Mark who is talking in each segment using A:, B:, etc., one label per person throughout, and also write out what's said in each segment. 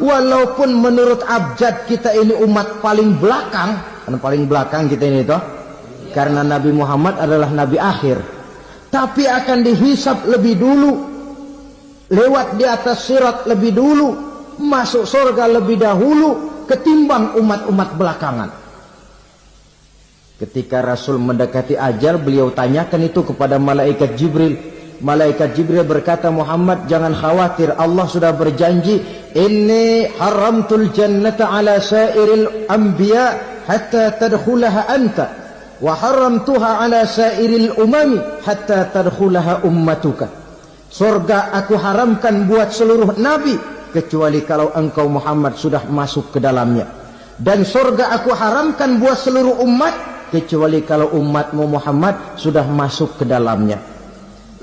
A: walaupun menurut abjad kita ini umat paling belakang, karena paling belakang kita ini toh, karena Nabi Muhammad adalah Nabi akhir, tapi akan dihisab lebih dulu, lewat di atas sirat lebih dulu, masuk surga lebih dahulu ketimbang umat-umat belakangan. Ketika Rasul mendekati ajal, beliau tanyakan itu kepada malaikat Jibril. Malaikat Jibril berkata, Muhammad jangan khawatir, Allah sudah berjanji, inni haramtul jannata ala sairil anbiya hatta tadkhulaha anta wa haramtuha ala sairil umami hatta tadkhulaha ummatuka. Surga aku haramkan buat seluruh nabi kecuali kalau engkau Muhammad sudah masuk ke dalamnya, dan surga aku haramkan buat seluruh umat kecuali kalau umatmu Muhammad sudah masuk ke dalamnya.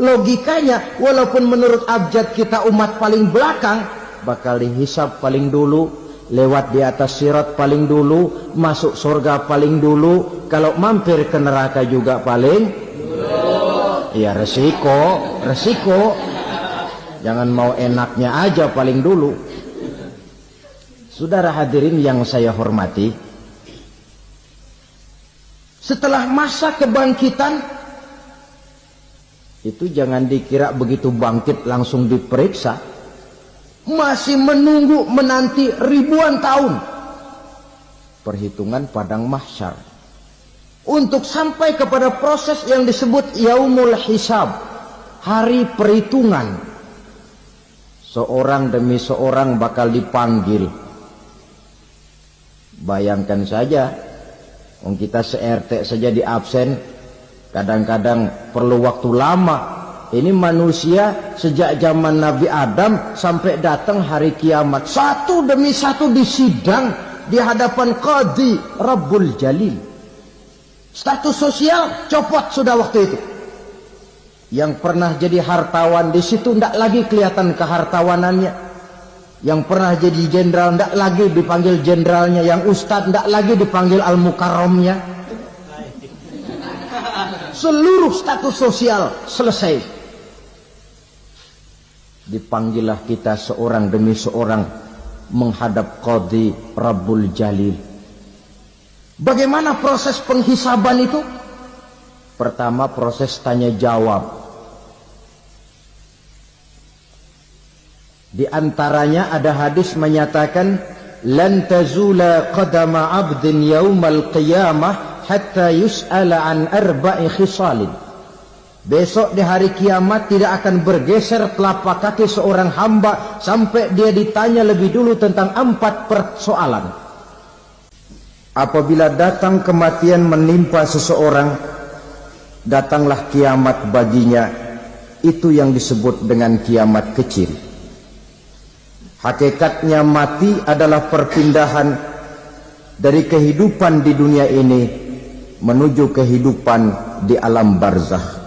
A: Logikanya, walaupun menurut abjad kita umat paling belakang, bakal dihisab paling dulu, lewat di atas sirat paling dulu, masuk surga paling dulu, kalau mampir ke neraka juga paling dulu. Ya resiko. Jangan mau enaknya aja paling dulu. Saudara hadirin yang saya hormati, setelah masa kebangkitan itu jangan dikira begitu bangkit langsung diperiksa, masih menunggu menanti ribuan tahun perhitungan padang mahsyar untuk sampai kepada proses yang disebut yaumul hisab, hari perhitungan. Seorang demi seorang bakal dipanggil. Bayangkan saja, kita se-RT saja di absen, kadang-kadang perlu waktu lama. Ini manusia sejak zaman Nabi Adam sampai datang hari kiamat, satu demi satu disidang di hadapan Qadhi Rabbul Jalil. Status sosial copot sudah waktu itu. Yang pernah jadi hartawan di situ tidak lagi kelihatan kehartawanannya. Yang pernah jadi jenderal tidak lagi dipanggil jenderalnya. Yang ustadz tidak lagi dipanggil al-mukarramnya. Seluruh status sosial selesai. Dipanggillah kita seorang demi seorang menghadap Qadhi Rabbul Jalil. Bagaimana proses penghisaban itu? Pertama, proses tanya jawab. Di antaranya ada hadis menyatakan, lan tazula qadama 'abdin yaumal qiyamah hatta yus'ala an arba'i khisalin. Besok di hari kiamat tidak akan bergeser telapak kaki seorang hamba sampai dia ditanya lebih dulu tentang 4 persoalan. Apabila datang kematian menimpa seseorang, datanglah kiamat baginya. Itu yang disebut dengan kiamat kecil. Hakikatnya mati adalah perpindahan dari kehidupan di dunia ini menuju kehidupan di alam barzakh.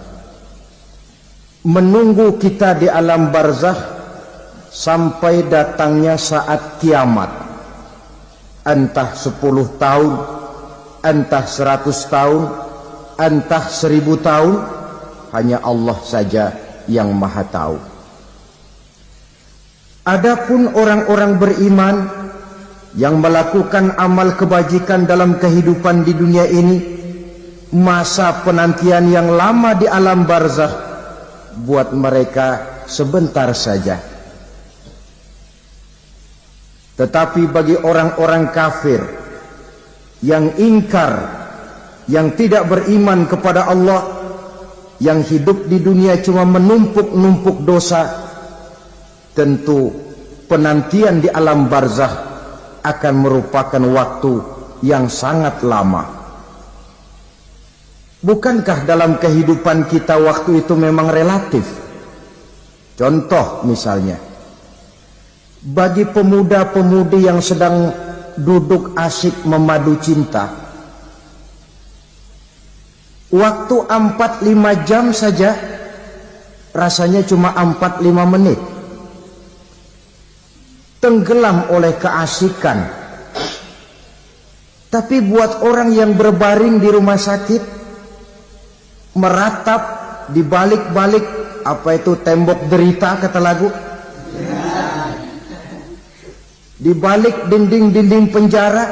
A: Menunggu kita di alam barzakh sampai datangnya saat kiamat. Entah 10 tahun, entah 100 tahun, entah 1000 tahun, hanya Allah saja yang maha tahu. Adapun orang-orang beriman yang melakukan amal kebajikan dalam kehidupan di dunia ini, masa penantian yang lama di alam barzakh buat mereka sebentar saja. Tetapi bagi orang-orang kafir yang ingkar, yang tidak beriman kepada Allah, yang hidup di dunia cuma menumpuk-numpuk dosa, tentu penantian di alam barzakh akan merupakan waktu yang sangat lama. Bukankah dalam kehidupan kita waktu itu memang relatif? Contoh misalnya, bagi pemuda-pemudi yang sedang duduk asik memadu cinta, waktu 4-5 jam saja rasanya cuma 4-5 menit. Tenggelam oleh keasikan. Tapi buat orang yang berbaring di rumah sakit, meratap di balik-balik apa itu tembok derita kata lagu, di balik dinding-dinding penjara.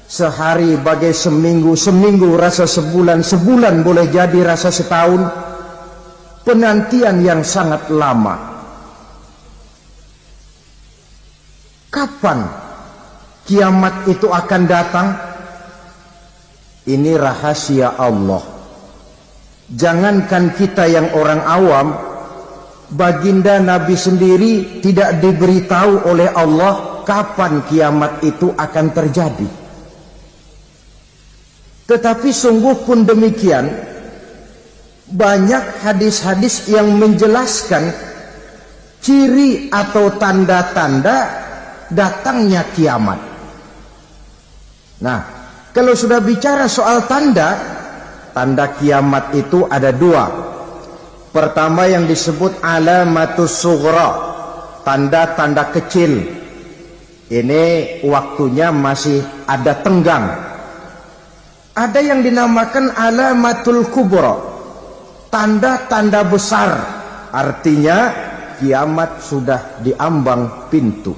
A: Sehari bagai seminggu, seminggu rasa sebulan, sebulan boleh jadi rasa setahun. Penantian yang sangat lama. Kapan kiamat itu akan datang? Ini rahasia Allah. Jangankan kita yang orang awam, baginda Nabi sendiri tidak diberitahu oleh Allah kapan kiamat itu akan terjadi. Tetapi sungguh pun demikian, banyak hadis-hadis yang menjelaskan ciri atau tanda-tanda datangnya kiamat. Nah, kalau sudah bicara soal tanda, tanda kiamat itu ada dua. Pertama yang disebut alamatus sughra, tanda-tanda kecil. Ini waktunya masih ada tenggang. Ada yang dinamakan alamatul kubra, tanda-tanda besar, artinya kiamat sudah diambang pintu.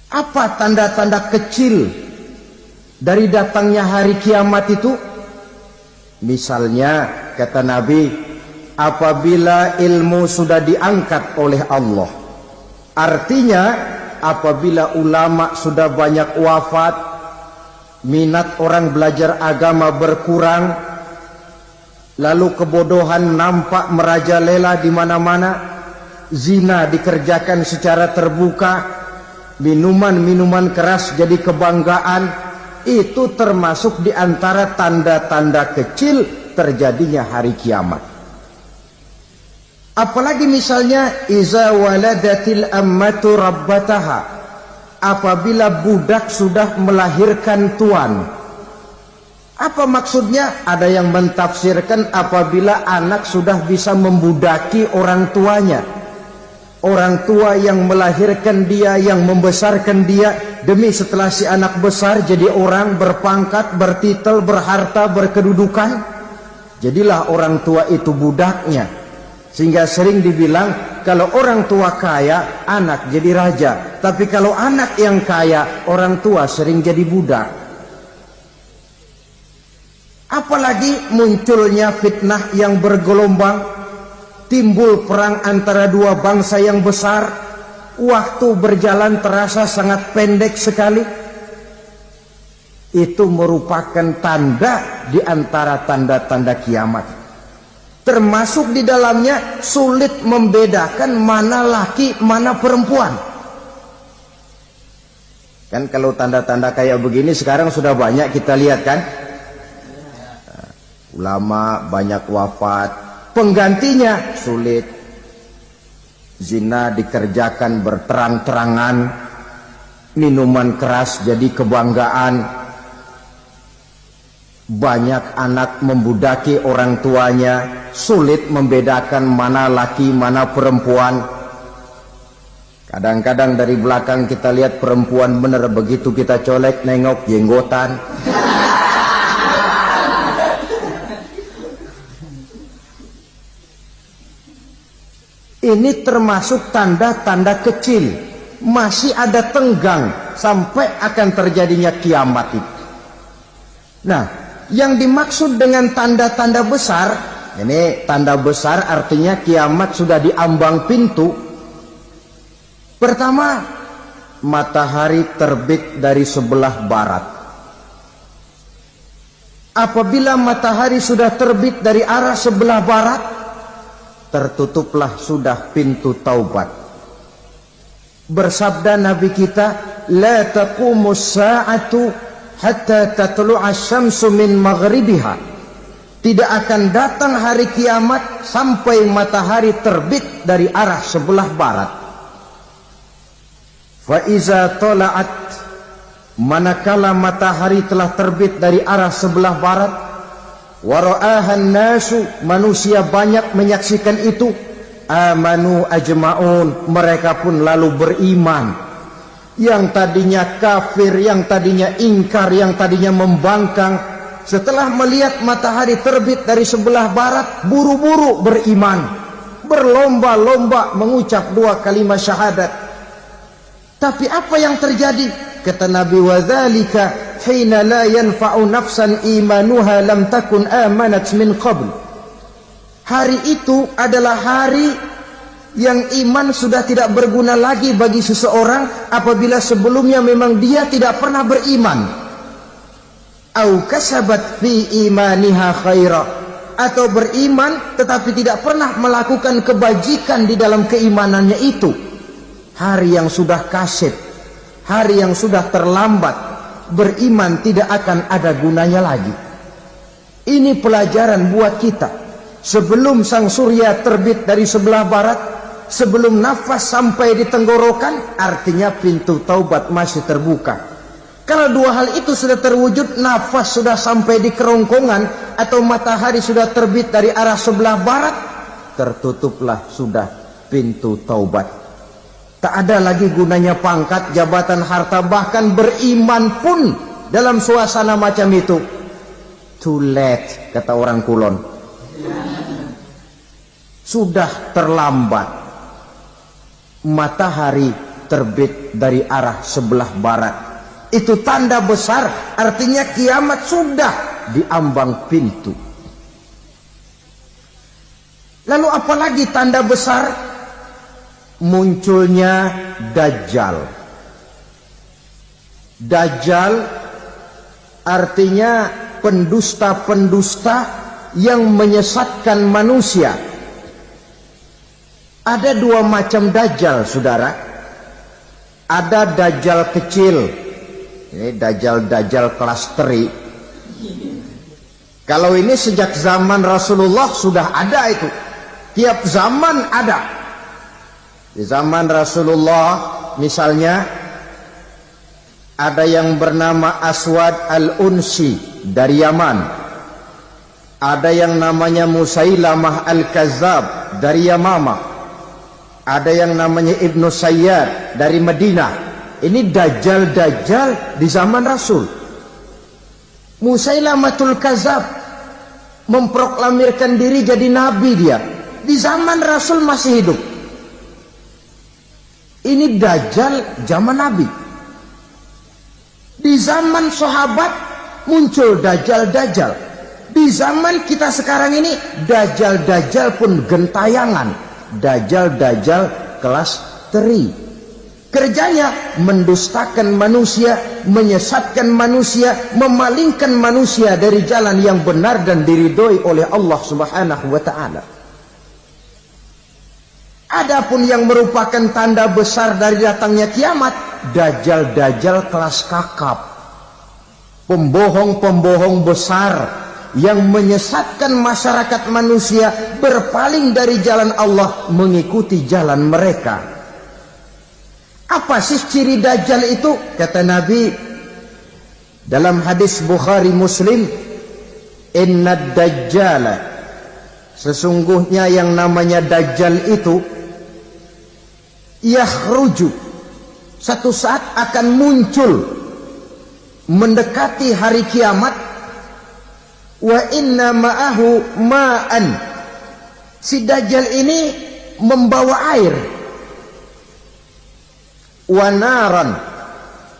A: Apa tanda-tanda kecil dari datangnya hari kiamat itu? Misalnya kata Nabi, apabila ilmu sudah diangkat oleh Allah, artinya apabila ulama sudah banyak wafat, minat orang belajar agama berkurang, lalu kebodohan nampak merajalela di mana-mana, zina dikerjakan secara terbuka, minuman-minuman keras jadi kebanggaan, itu termasuk di antara tanda-tanda kecil terjadinya hari kiamat. Apalagi misalnya iza waladatil ammatu rabbataha, apabila budak sudah melahirkan tuan. Apa maksudnya? Ada yang mentafsirkan apabila anak sudah bisa membudaki orang tuanya. Orang tua yang melahirkan dia, yang membesarkan dia, demi setelah si anak besar jadi orang berpangkat, bertitel, berharta, berkedudukan. Jadilah orang tua itu budaknya. Sehingga sering dibilang, kalau orang tua kaya, anak jadi raja. Tapi kalau anak yang kaya, orang tua sering jadi budak. Apalagi munculnya fitnah yang bergelombang, timbul perang antara dua bangsa yang besar, waktu berjalan terasa sangat pendek sekali. Itu merupakan tanda di antara tanda-tanda kiamat. Termasuk di dalamnya sulit membedakan mana laki, mana perempuan. Kan kalau tanda-tanda kayak begini sekarang sudah banyak kita lihat kan. Ulama banyak wafat, penggantinya sulit. Zina dikerjakan berterang-terangan, minuman keras jadi kebanggaan. Banyak anak membudaki orang tuanya, sulit membedakan mana laki mana perempuan. Kadang-kadang dari belakang kita lihat perempuan bener, begitu kita colek nengok jenggotan. Ini termasuk tanda-tanda kecil, masih ada tenggang sampai akan terjadinya kiamat itu. Nah, yang dimaksud dengan tanda-tanda besar, ini tanda besar artinya kiamat sudah diambang pintu. Pertama, matahari terbit dari sebelah barat. Apabila matahari sudah terbit dari arah sebelah barat, tertutuplah sudah pintu taubat. Bersabda Nabi kita, la taqumus sa'atu hatta tatlu'a syamsu min maghribiha. Tidak akan datang hari kiamat sampai matahari terbit dari arah sebelah barat. Fa iza tala'at, manakala matahari telah terbit dari arah sebelah barat, wa ra'ahan nasu, manusia banyak menyaksikan itu, amanu ajma'un, mereka pun lalu beriman. Yang tadinya kafir, yang tadinya ingkar, yang tadinya membangkang, setelah melihat matahari terbit dari sebelah barat, buru-buru beriman, berlomba-lomba mengucap dua kalimat syahadat, Tapi apa yang terjadi? Kata Nabi, wadzalika hina la yanfa'u nafsan imanuha lam takun amanat min qabl. Hari itu adalah hari yang iman sudah tidak berguna lagi bagi seseorang apabila sebelumnya memang dia tidak pernah beriman. Au kasabat fi imaniha khaira, atau beriman tetapi tidak pernah melakukan kebajikan di dalam keimanannya itu. Hari yang sudah kaset, hari yang sudah terlambat, beriman tidak akan ada gunanya lagi. Ini pelajaran buat kita. Sebelum sang surya terbit dari sebelah barat, sebelum nafas sampai di tenggorokan, artinya pintu taubat masih terbuka. Kalau dua hal itu sudah terwujud, nafas sudah sampai di kerongkongan atau matahari sudah terbit dari arah sebelah barat, tertutuplah sudah pintu taubat. Tak ada lagi gunanya pangkat, jabatan, harta, bahkan beriman pun dalam suasana macam itu. Too late, kata orang Kulon. Sudah terlambat. Matahari terbit dari arah sebelah barat. Itu tanda besar, artinya kiamat sudah di ambang pintu. Lalu apalagi tanda besar? Munculnya Dajjal. Dajjal artinya pendusta-pendusta yang menyesatkan manusia. Ada dua macam Dajjal, saudara. Ada Dajjal kecil. Ini Dajjal kelas teri. Kalau ini sejak zaman Rasulullah sudah ada itu. Tiap zaman ada. Di zaman Rasulullah misalnya ada yang bernama Aswad al-Unsi dari Yaman. Ada yang namanya Musailamah al-Kazzab dari Yamama. Ada yang namanya Ibnu Sayyad dari Madinah. Ini Dajjal-Dajjal di zaman Rasul. Musailamatul Kazzab memproklamirkan diri jadi nabi dia. Di zaman Rasul masih hidup. Ini Dajjal zaman Nabi. Di zaman sahabat muncul Dajjal-Dajjal. Di zaman kita sekarang ini Dajjal-Dajjal pun gentayangan. Dajjal-Dajjal kelas teri. Kerjanya mendustakan manusia, menyesatkan manusia, memalingkan manusia dari jalan yang benar dan diridhoi oleh Allah Subhanahu wa ta'ala. Adapun yang merupakan tanda besar dari datangnya kiamat, Dajjal-Dajjal kelas kakap. Pembohong-pembohong besar yang menyesatkan masyarakat manusia berpaling dari jalan Allah mengikuti jalan mereka. Apa sih ciri Dajjal itu? Kata Nabi dalam hadis Bukhari Muslim, Innad Dajjala, sesungguhnya yang namanya Dajjal itu yakhruju, satu saat akan muncul mendekati hari kiamat. Wa inna ma'ahu ma'an, si Dajjal ini membawa air. Wa naran,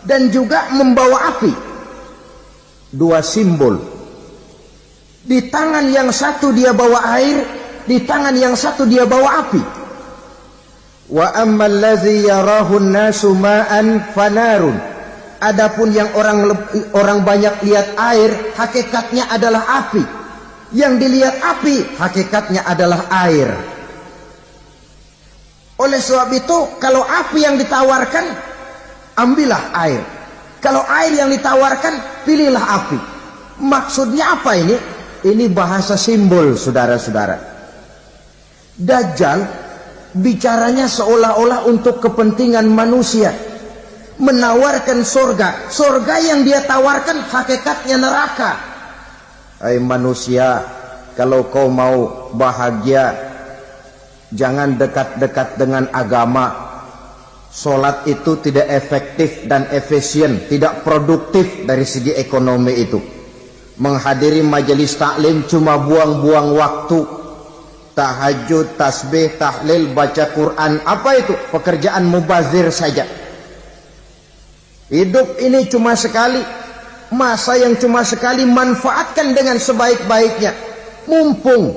A: dan juga membawa api. Dua simbol. Di tangan yang satu dia bawa air, di tangan yang satu dia bawa api. Wa ammal ladzi yarahu an-nasu ma'an fanarun. Adapun yang orang banyak lihat air, hakikatnya adalah api. Yang dilihat api, hakikatnya adalah air. Oleh sebab itu, kalau api yang ditawarkan, ambillah air. Kalau air yang ditawarkan, pilihlah api. Maksudnya apa ini? Ini bahasa simbol, saudara-saudara. Dajjal bicaranya seolah-olah untuk kepentingan manusia, menawarkan surga. Surga yang dia tawarkan hakikatnya neraka. Hai manusia, kalau kau mau bahagia, jangan dekat-dekat dengan agama. Solat itu tidak efektif dan efisien, tidak produktif dari segi ekonomi itu. Menghadiri majelis taklim cuma buang-buang waktu. Tahajud, tasbih, tahlil, baca Quran, apa itu? Pekerjaan mubazir saja. Hidup ini cuma sekali, masa yang cuma sekali, manfaatkan dengan sebaik-baiknya. Mumpung,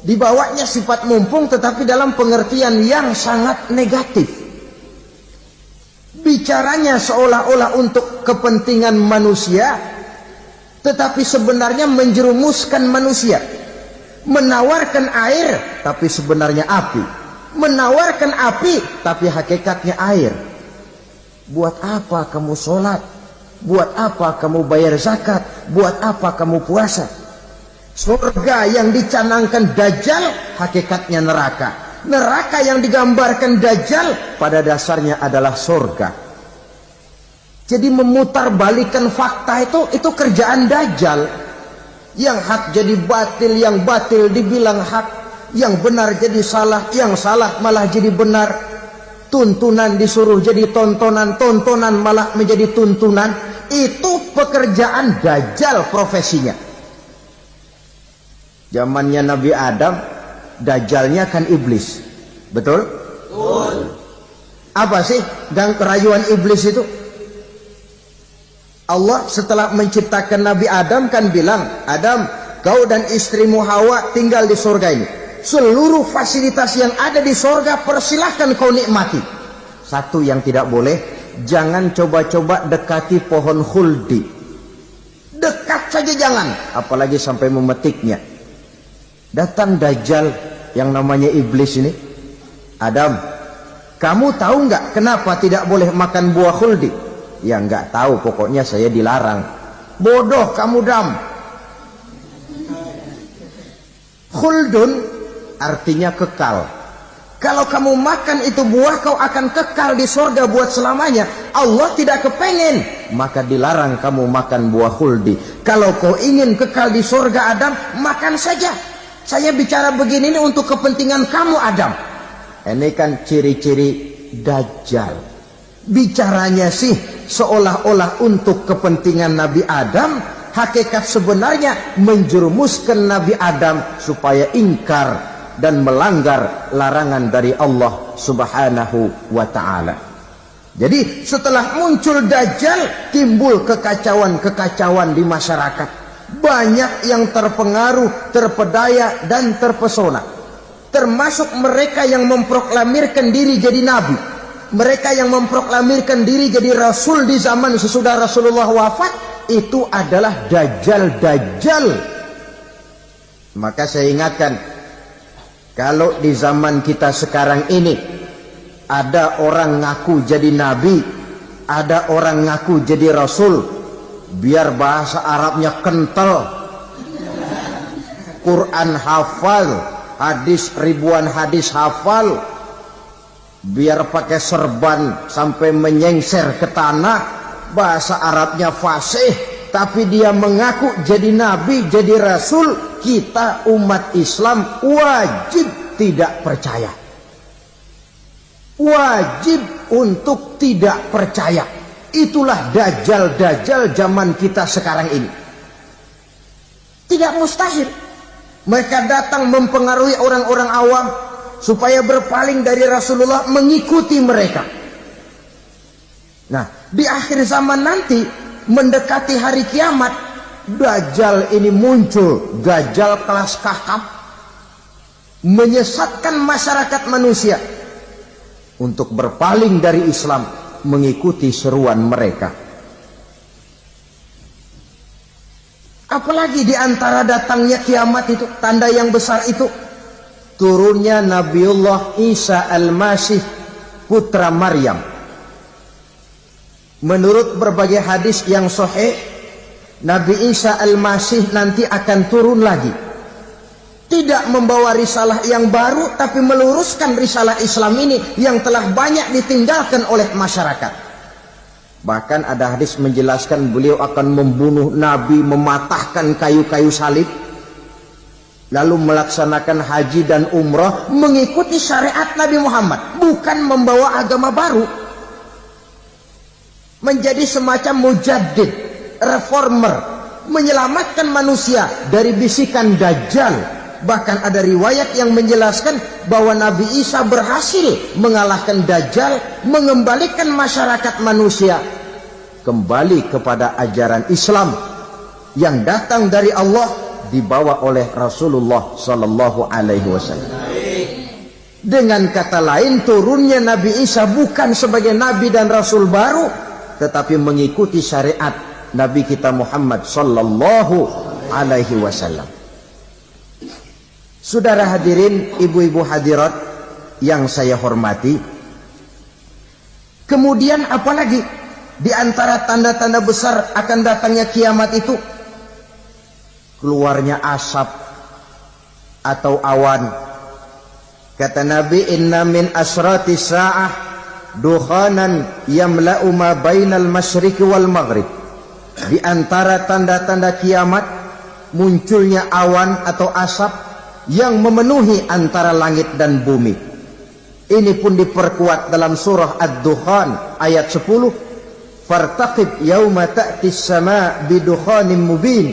A: dibawanya sifat mumpung tetapi dalam pengertian yang sangat negatif. Bicaranya seolah-olah untuk kepentingan manusia, tetapi sebenarnya menjerumuskan manusia. Menawarkan air, tapi sebenarnya api. Menawarkan api, tapi hakikatnya air. Buat apa kamu sholat? Buat apa kamu bayar zakat? Buat apa kamu puasa? Surga yang dicanangkan Dajjal, hakikatnya neraka. Neraka yang digambarkan Dajjal, pada dasarnya adalah surga. Jadi memutarbalikkan fakta itu kerjaan Dajjal. Yang hak jadi batil, yang batil dibilang hak, yang benar jadi salah, yang salah malah jadi benar. Tuntunan disuruh jadi tontonan, tontonan malah menjadi tuntunan. Itu pekerjaan Dajjal profesinya. Zamannya Nabi Adam, Dajjalnya kan iblis. Betul? Betul. Apa sih gang kerayuan iblis itu? Allah setelah menciptakan Nabi Adam kan bilang, Adam, kau dan istrimu Hawa tinggal di surga ini. Seluruh fasilitas yang ada di surga persilahkan kau nikmati. Satu yang tidak boleh, jangan coba-coba dekati pohon khuldi. Dekat saja jangan, apalagi sampai memetiknya. Datang Dajjal yang namanya iblis ini. Adam, kamu tahu nggak kenapa tidak boleh makan buah khuldi? Ya nggak tahu, pokoknya saya dilarang. Bodoh kamu, Dam. Khuldun artinya kekal. Kalau kamu makan itu buah, kau akan kekal di surga buat selamanya. Allah tidak kepengen, maka dilarang kamu makan buah khuldi. Kalau kau ingin kekal di surga, Adam, makan saja. Saya bicara begini ini untuk kepentingan kamu, Adam. Ini kan ciri-ciri Dajjal. Bicaranya sih seolah-olah untuk kepentingan Nabi Adam, hakikat sebenarnya menjerumuskan Nabi Adam supaya ingkar dan melanggar larangan dari Allah Subhanahu wa ta'ala. Jadi setelah muncul Dajjal, timbul kekacauan-kekacauan di masyarakat. Banyak yang terpengaruh, terpedaya dan terpesona. Termasuk mereka yang memproklamirkan diri jadi nabi. Mereka yang memproklamirkan diri jadi rasul di zaman sesudah Rasulullah wafat, itu adalah Dajjal-Dajjal. Maka saya ingatkan, kalau di zaman kita sekarang ini ada orang ngaku jadi nabi, ada orang ngaku jadi rasul, biar bahasa Arabnya kental, Quran hafal, hadis ribuan hadis hafal, biar pakai serban sampai menyengser ke tanah, bahasa Arabnya fasih, tapi dia mengaku jadi nabi, jadi rasul, kita umat Islam wajib tidak percaya. Wajib untuk tidak percaya. Itulah Dajjal-Dajjal zaman kita sekarang ini. Tidak mustahil mereka datang mempengaruhi orang-orang awam supaya berpaling dari Rasulullah, mengikuti mereka. Nah, di akhir zaman nanti, mendekati hari kiamat, Dajjal ini muncul, Dajjal kelas kakap, menyesatkan masyarakat manusia untuk berpaling dari Islam, mengikuti seruan mereka. Apalagi di antara datangnya kiamat itu, tanda yang besar itu, turunnya Nabiullah Isa Al-Masih, putra Maryam. Menurut berbagai hadis yang sahih, Nabi Isa Al-Masih nanti akan turun lagi. Tidak membawa risalah yang baru, tapi meluruskan risalah Islam ini yang telah banyak ditinggalkan oleh masyarakat. Bahkan ada hadis menjelaskan beliau akan membunuh Nabi, mematahkan kayu-kayu salib, lalu melaksanakan haji dan umrah mengikuti syariat Nabi Muhammad, bukan membawa agama baru. Menjadi semacam mujaddid, reformer, menyelamatkan manusia dari bisikan Dajjal. Bahkan ada riwayat yang menjelaskan bahwa Nabi Isa berhasil mengalahkan Dajjal, mengembalikan masyarakat manusia kembali kepada ajaran Islam yang datang dari Allah, dibawa oleh Rasulullah sallallahu alaihi wasallam. Dengan kata lain, turunnya Nabi Isa bukan sebagai nabi dan rasul baru, tetapi mengikuti syariat Nabi kita Muhammad sallallahu alaihi wasallam. Saudara hadirin, ibu-ibu hadirat yang saya hormati, kemudian apalagi di antara tanda-tanda besar akan datangnya kiamat itu? Keluarnya asap atau awan. Kata Nabi, inna min asrati sa'ah dukhanan yamla'u ma bainal masyriqi wal maghrib. Di antara tanda-tanda kiamat munculnya awan atau asap yang memenuhi antara langit dan bumi. Ini pun diperkuat dalam surah Ad-Dukhan ayat 10. Fartaqib yauma ta'tis sama' bidukhanin mubin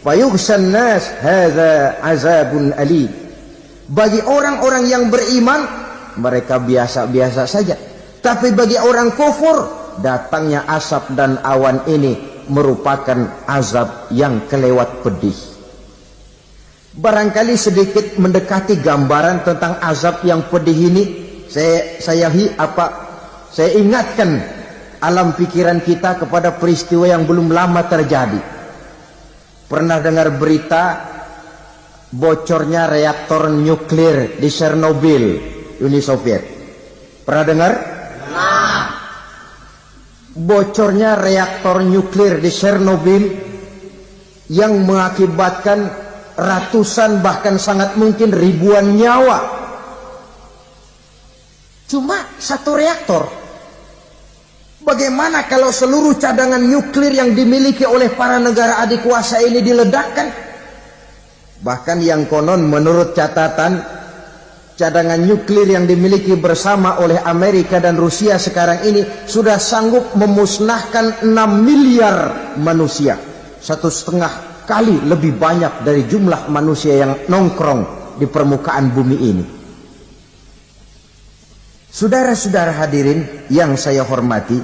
A: fayughshan nas hadza azabun alim. Bagi orang-orang yang beriman, mereka biasa-biasa saja. Tapi bagi orang kufur, datangnya asap dan awan ini merupakan azab yang kelewat pedih. Barangkali sedikit mendekati gambaran tentang azab yang pedih ini, saya ingatkan alam pikiran kita kepada peristiwa yang belum lama terjadi. Pernah dengar berita bocornya reaktor nuklir di Chernobyl, Uni Soviet? Pernah dengar? Nah. Bocornya reaktor nuklir di Chernobyl yang mengakibatkan ratusan bahkan sangat mungkin ribuan nyawa. Cuma satu reaktor. Bagaimana kalau seluruh cadangan nuklir yang dimiliki oleh para negara adik kuasa ini diledakkan? Bahkan yang konon menurut catatan, cadangan nuklir yang dimiliki bersama oleh Amerika dan Rusia sekarang ini sudah sanggup memusnahkan 6 miliar manusia. 1,5 kali lebih banyak dari jumlah manusia yang nongkrong di permukaan bumi ini. Saudara-saudara hadirin yang saya hormati,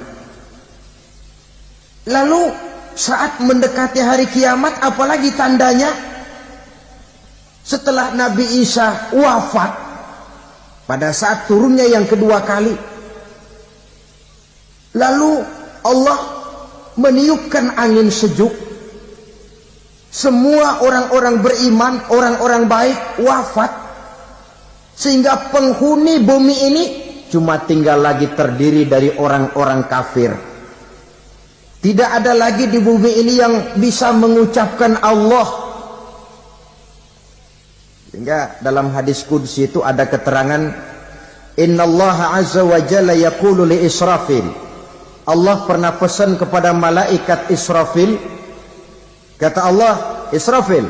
A: lalu saat mendekati hari kiamat, apalagi tandanya? Setelah Nabi Isa wafat, pada saat turunnya yang kedua kali, lalu Allah meniupkan angin sejuk. Semua orang-orang beriman, orang-orang baik wafat, sehingga penghuni bumi ini cuma tinggal lagi terdiri dari orang-orang kafir. Tidak ada lagi di bumi ini yang bisa mengucapkan Allah. Sehingga dalam hadis qudsi itu ada keterangan, innallaha azza wa jalla yaqulu li Israfil. Allah pernah pesan kepada malaikat Israfil. Kata Allah, Israfil,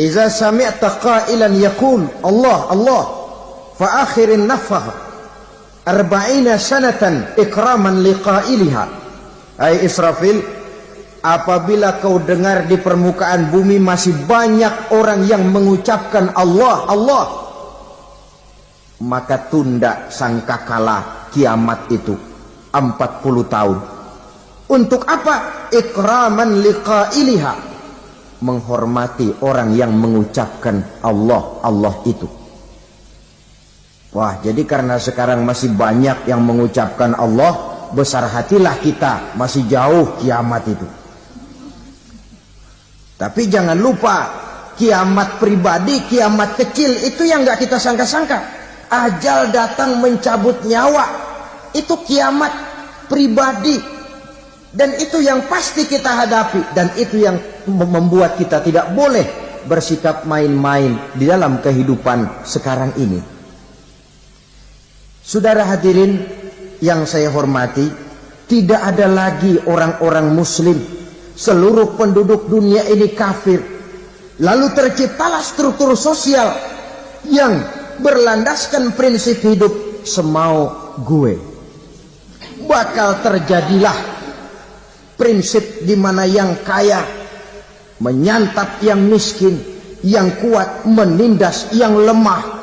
A: iza sami'ta qailan yaqul Allah Allah fa akhirin nafakh 40 sanatan ikraman liqailiha. Hai Israfil, apabila kau dengar di permukaan bumi masih banyak orang yang mengucapkan Allah Allah, maka tunda sangkakala kiamat itu 40 tahun. Untuk apa? Ikraman liqailiha, menghormati orang yang mengucapkan Allah Allah itu. Wah, jadi karena sekarang masih banyak yang mengucapkan Allah, besar hatilah kita, masih jauh kiamat itu. Tapi jangan lupa, kiamat pribadi, kiamat kecil itu yang gak kita sangka-sangka. Ajal datang mencabut nyawa, itu kiamat pribadi. Dan itu yang pasti kita hadapi. Dan itu yang membuat kita tidak boleh bersikap main-main di dalam kehidupan sekarang ini. Saudara hadirin yang saya hormati, tidak ada lagi orang-orang muslim. Seluruh penduduk dunia ini kafir. Lalu terciptalah struktur sosial yang berlandaskan prinsip hidup semau gue. Bakal terjadilah prinsip di mana yang kaya menyantap yang miskin, yang kuat menindas yang lemah.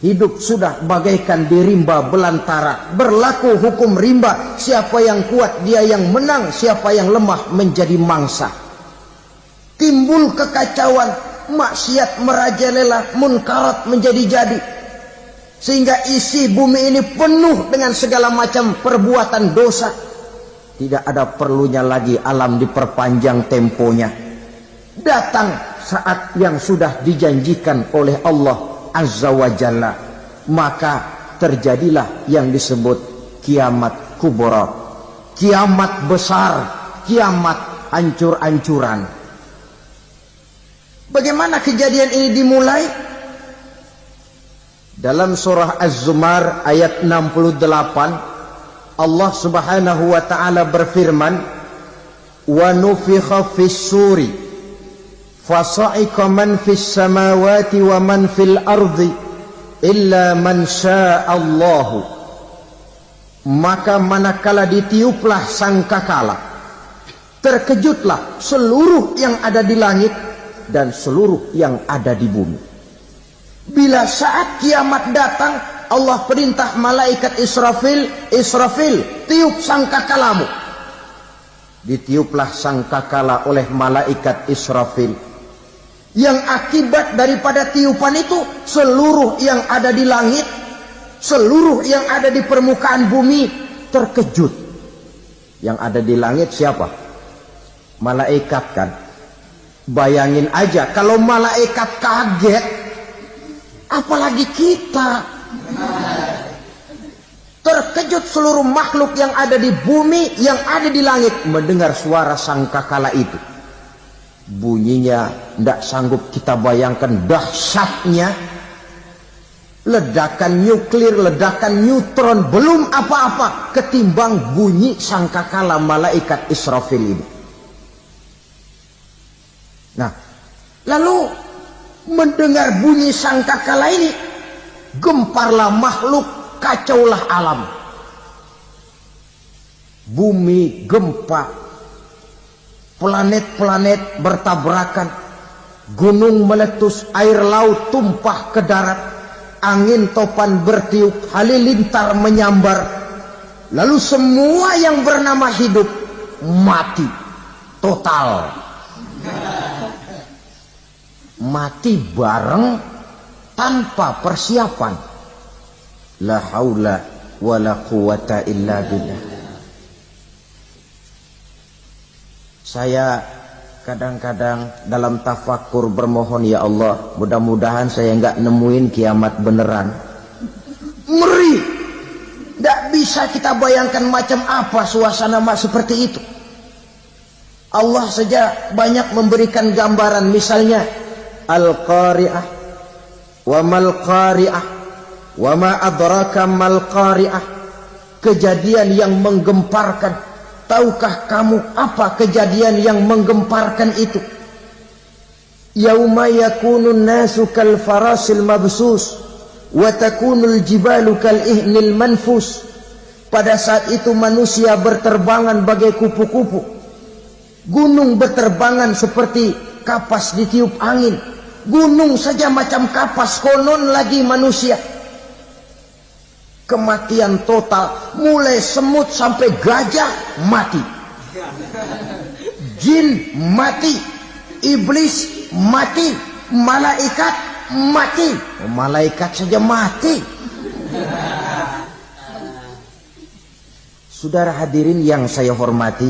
A: Hidup sudah bagaikan di rimba belantara. Berlaku hukum rimba. Siapa yang kuat dia yang menang. Siapa yang lemah menjadi mangsa. Timbul kekacauan. Maksiat merajalela. Munkarat menjadi-jadi. Sehingga isi bumi ini penuh dengan segala macam perbuatan dosa. Tidak ada perlunya lagi alam diperpanjang temponya. Datang saat yang sudah dijanjikan oleh Allah Azza wa Jalla, maka terjadilah yang disebut kiamat kubra, kiamat besar, kiamat hancur-hancuran. Bagaimana kejadian ini dimulai? Dalam surah Az-Zumar ayat 68, Allah Subhanahu wa taala berfirman, "Wa nufikha fis-suri fasa'iqa man fis samawati wa man fil ardi illa man sya'allahu." Maka manakala ditiuplah sangkakala, terkejutlah seluruh yang ada di langit dan seluruh yang ada di bumi. Bila saat kiamat datang, Allah perintah malaikat Israfil, tiup sangkakalamu. Ditiuplah sangkakala oleh malaikat Israfil. Yang akibat daripada tiupan itu, seluruh yang ada di langit, seluruh yang ada di permukaan bumi terkejut. Yang ada di langit siapa? Malaikat kan. Bayangin aja kalau malaikat kaget, apalagi kita. Terkejut seluruh makhluk yang ada di bumi, yang ada di langit mendengar suara sangkakala itu. Bunyinya tidak sanggup kita bayangkan dahsyatnya. Ledakan nuklir, ledakan neutron, belum apa-apa ketimbang bunyi sangkakala malaikat Israfil ini. Nah, lalu mendengar bunyi sangkakala ini, gemparlah makhluk, kacaulah alam. Bumi gempa, planet-planet bertabrakan, gunung meletus, air laut tumpah ke darat, angin topan bertiup, halilintar menyambar. Lalu semua yang bernama hidup mati total. Mati bareng tanpa persiapan. La haula wa la quwata illa billah. Saya kadang-kadang dalam tafakur bermohon, ya Allah, mudah-mudahan saya enggak nemuin kiamat beneran. Ngeri. Tidak bisa kita bayangkan macam apa suasana seperti itu. Allah saja banyak memberikan gambaran, misalnya Al-Qari'ah, wa mal qari'ah, wa ma adraka mal qari'ah. Kejadian yang menggemparkan. Tahukah kamu apa kejadian yang menggemparkan itu? Yauma yakunun nasu kal farasil mabsus wa takunul jibalu kal ihnil manfus. Pada saat itu manusia berterbangan bagai kupu-kupu. Gunung berterbangan seperti kapas ditiup angin. Gunung saja macam kapas, konon lagi manusia. Kematian total, mulai semut sampai gajah mati, jin mati, iblis mati, malaikat mati. Malaikat saja mati. Saudara hadirin yang saya hormati,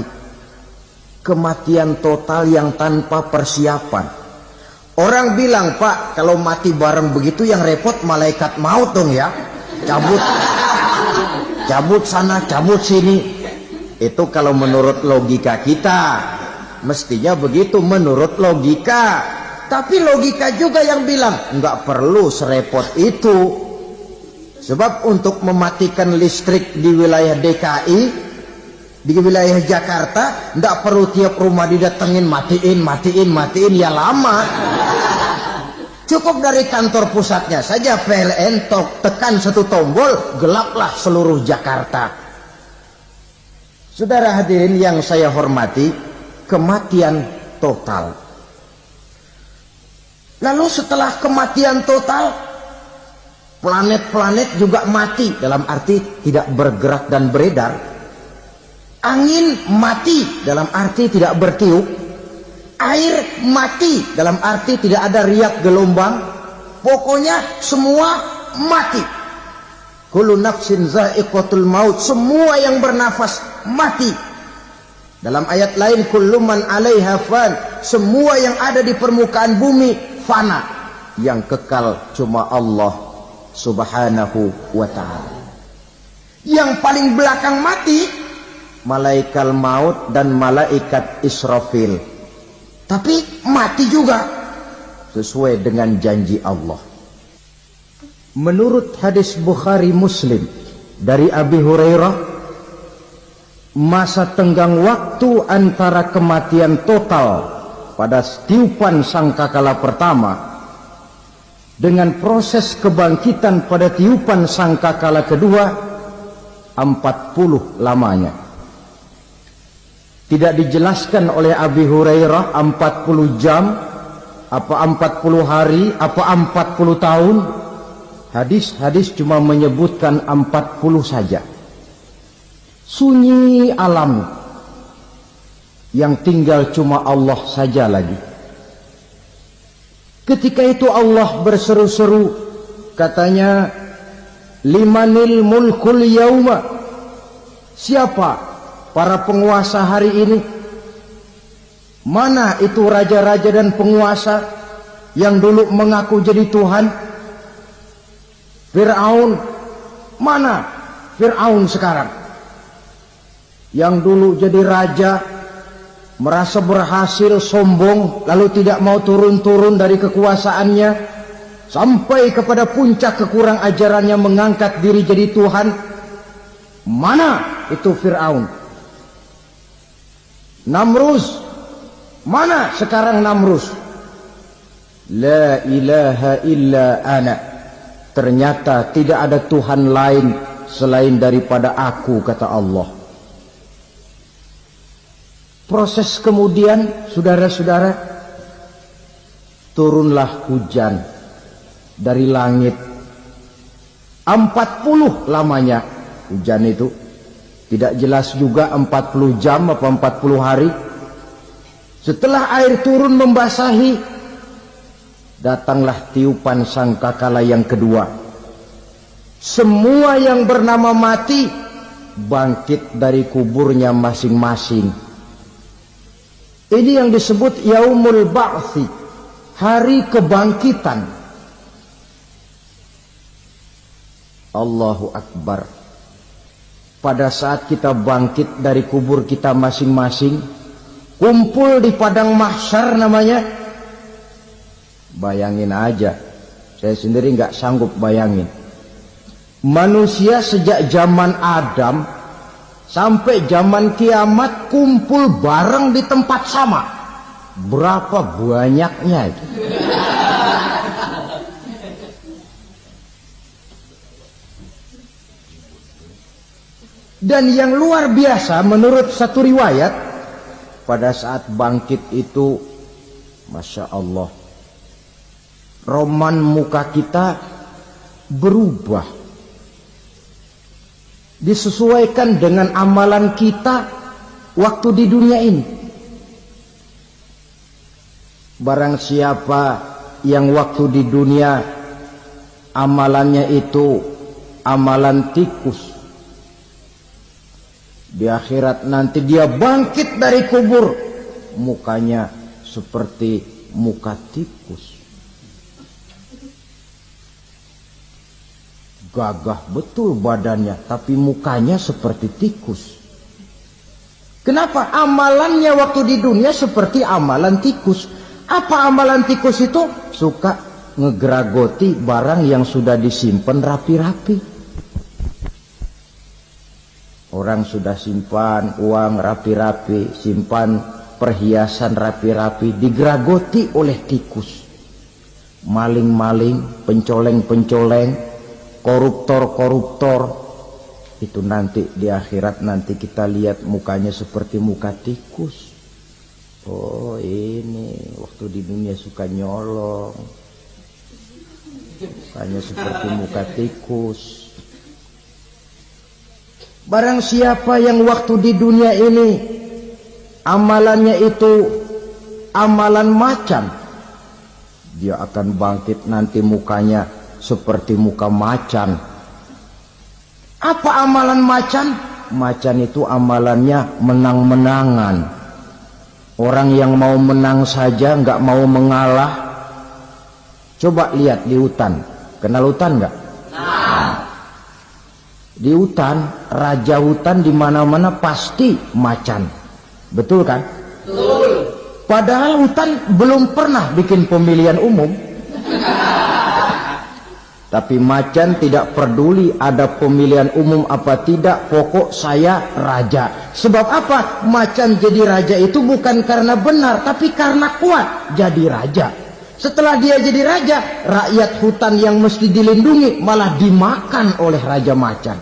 A: kematian total yang tanpa persiapan. Orang bilang, Pak, kalau mati bareng begitu yang repot malaikat maut dong ya. Cabut sana, cabut sini. Itu kalau menurut logika kita, mestinya begitu menurut logika. Tapi logika juga yang bilang nggak perlu serepot itu. Sebab untuk mematikan listrik di wilayah DKI, di wilayah Jakarta, nggak perlu tiap rumah didatengin matiin ya lama. Cukup dari kantor pusatnya saja PLN tekan satu tombol, gelaplah seluruh Jakarta. Saudara hadirin yang saya hormati, kematian total. Lalu setelah kematian total, Planet-planet juga mati, dalam arti tidak bergerak dan beredar. Angin mati, dalam arti tidak bertiup. Air mati, dalam arti tidak ada riak gelombang. Pokoknya semua mati. Kullu nafsin za'iqatul maut, semua yang bernafas mati. Dalam ayat lain, kullu man 'alaiha fan, semua yang ada di permukaan bumi fana. Yang kekal cuma Allah Subhanahu wa ta'ala. Yang paling belakang mati malaikat maut dan malaikat Israfil. Tapi mati juga sesuai dengan janji Allah. Menurut hadis Bukhari Muslim dari Abi Hurairah, masa tenggang waktu antara kematian total pada tiupan sangkakala pertama dengan proses kebangkitan pada tiupan sangkakala kedua 40 lamanya. Tidak dijelaskan oleh Abi Hurairah 40 jam, apa 40 hari, apa 40 tahun. Hadis-hadis cuma menyebutkan 40 saja. Sunyi alam yang tinggal cuma Allah saja lagi. Ketika itu Allah berseru-seru, katanya, limanil mulkul yauma, siapa para penguasa hari ini? Mana itu raja-raja dan penguasa yang dulu mengaku jadi Tuhan? Fir'aun, mana Fir'aun sekarang? Yang dulu jadi raja, merasa berhasil, sombong, lalu tidak mau turun-turun dari kekuasaannya, sampai kepada puncak kekurang ajarannya mengangkat diri jadi Tuhan. Mana itu Fir'aun? Namrus, mana sekarang Namrus? La ilaha illa ana, ternyata tidak ada Tuhan lain selain daripada aku, kata Allah. Proses kemudian, saudara-saudara, turunlah hujan dari langit. 40 lamanya hujan itu. Tidak jelas juga 40 jam apa 40 hari. Setelah air turun membasahi, datanglah tiupan sangkakala yang kedua. Semua yang bernama mati bangkit dari kuburnya masing-masing. Ini yang disebut Yaumul Ba'thi, hari kebangkitan. Allahu Akbar. Pada saat kita bangkit dari kubur kita masing-masing, kumpul di padang mahsyar namanya. Bayangin aja, saya sendiri nggak sanggup bayangin. Manusia sejak zaman Adam sampai zaman kiamat kumpul bareng di tempat sama. Berapa banyaknya itu? Dan yang luar biasa menurut satu riwayat, pada saat bangkit itu, Masya Allah, roman muka kita berubah. Disesuaikan dengan amalan kita waktu di dunia ini. Barang siapa yang waktu di dunia amalannya itu amalan tikus, di akhirat nanti dia bangkit dari kubur, mukanya seperti muka tikus. Gagah betul badannya, tapi mukanya seperti tikus. Kenapa? Amalannya waktu di dunia seperti amalan tikus. Apa amalan tikus itu? Suka ngegeragoti barang yang sudah disimpan rapi-rapi. Orang sudah simpan uang rapi-rapi, simpan perhiasan rapi-rapi, digeragoti oleh tikus. Maling-maling, pencoleng-pencoleng, koruptor-koruptor, itu nanti di akhirat nanti kita lihat mukanya seperti muka tikus. Oh, ini waktu di dunia suka nyolong. Mukanya seperti muka tikus. Barang siapa yang waktu di dunia ini amalannya itu amalan macan, dia akan bangkit nanti mukanya seperti muka macan. Apa amalan macan? Macan itu amalannya menang-menangan. Orang yang mau menang saja, nggak mau mengalah. Coba lihat di hutan. Kenal hutan nggak? Di hutan, raja hutan di mana-mana pasti macan. Betul kan? Betul. Padahal hutan belum pernah bikin pemilihan umum. Tapi macan tidak peduli ada pemilihan umum apa tidak, pokok saya raja. Sebab apa? Macan jadi raja itu bukan karena benar, tapi karena kuat jadi raja. Setelah dia jadi raja, rakyat hutan yang mesti dilindungi malah dimakan oleh raja macan.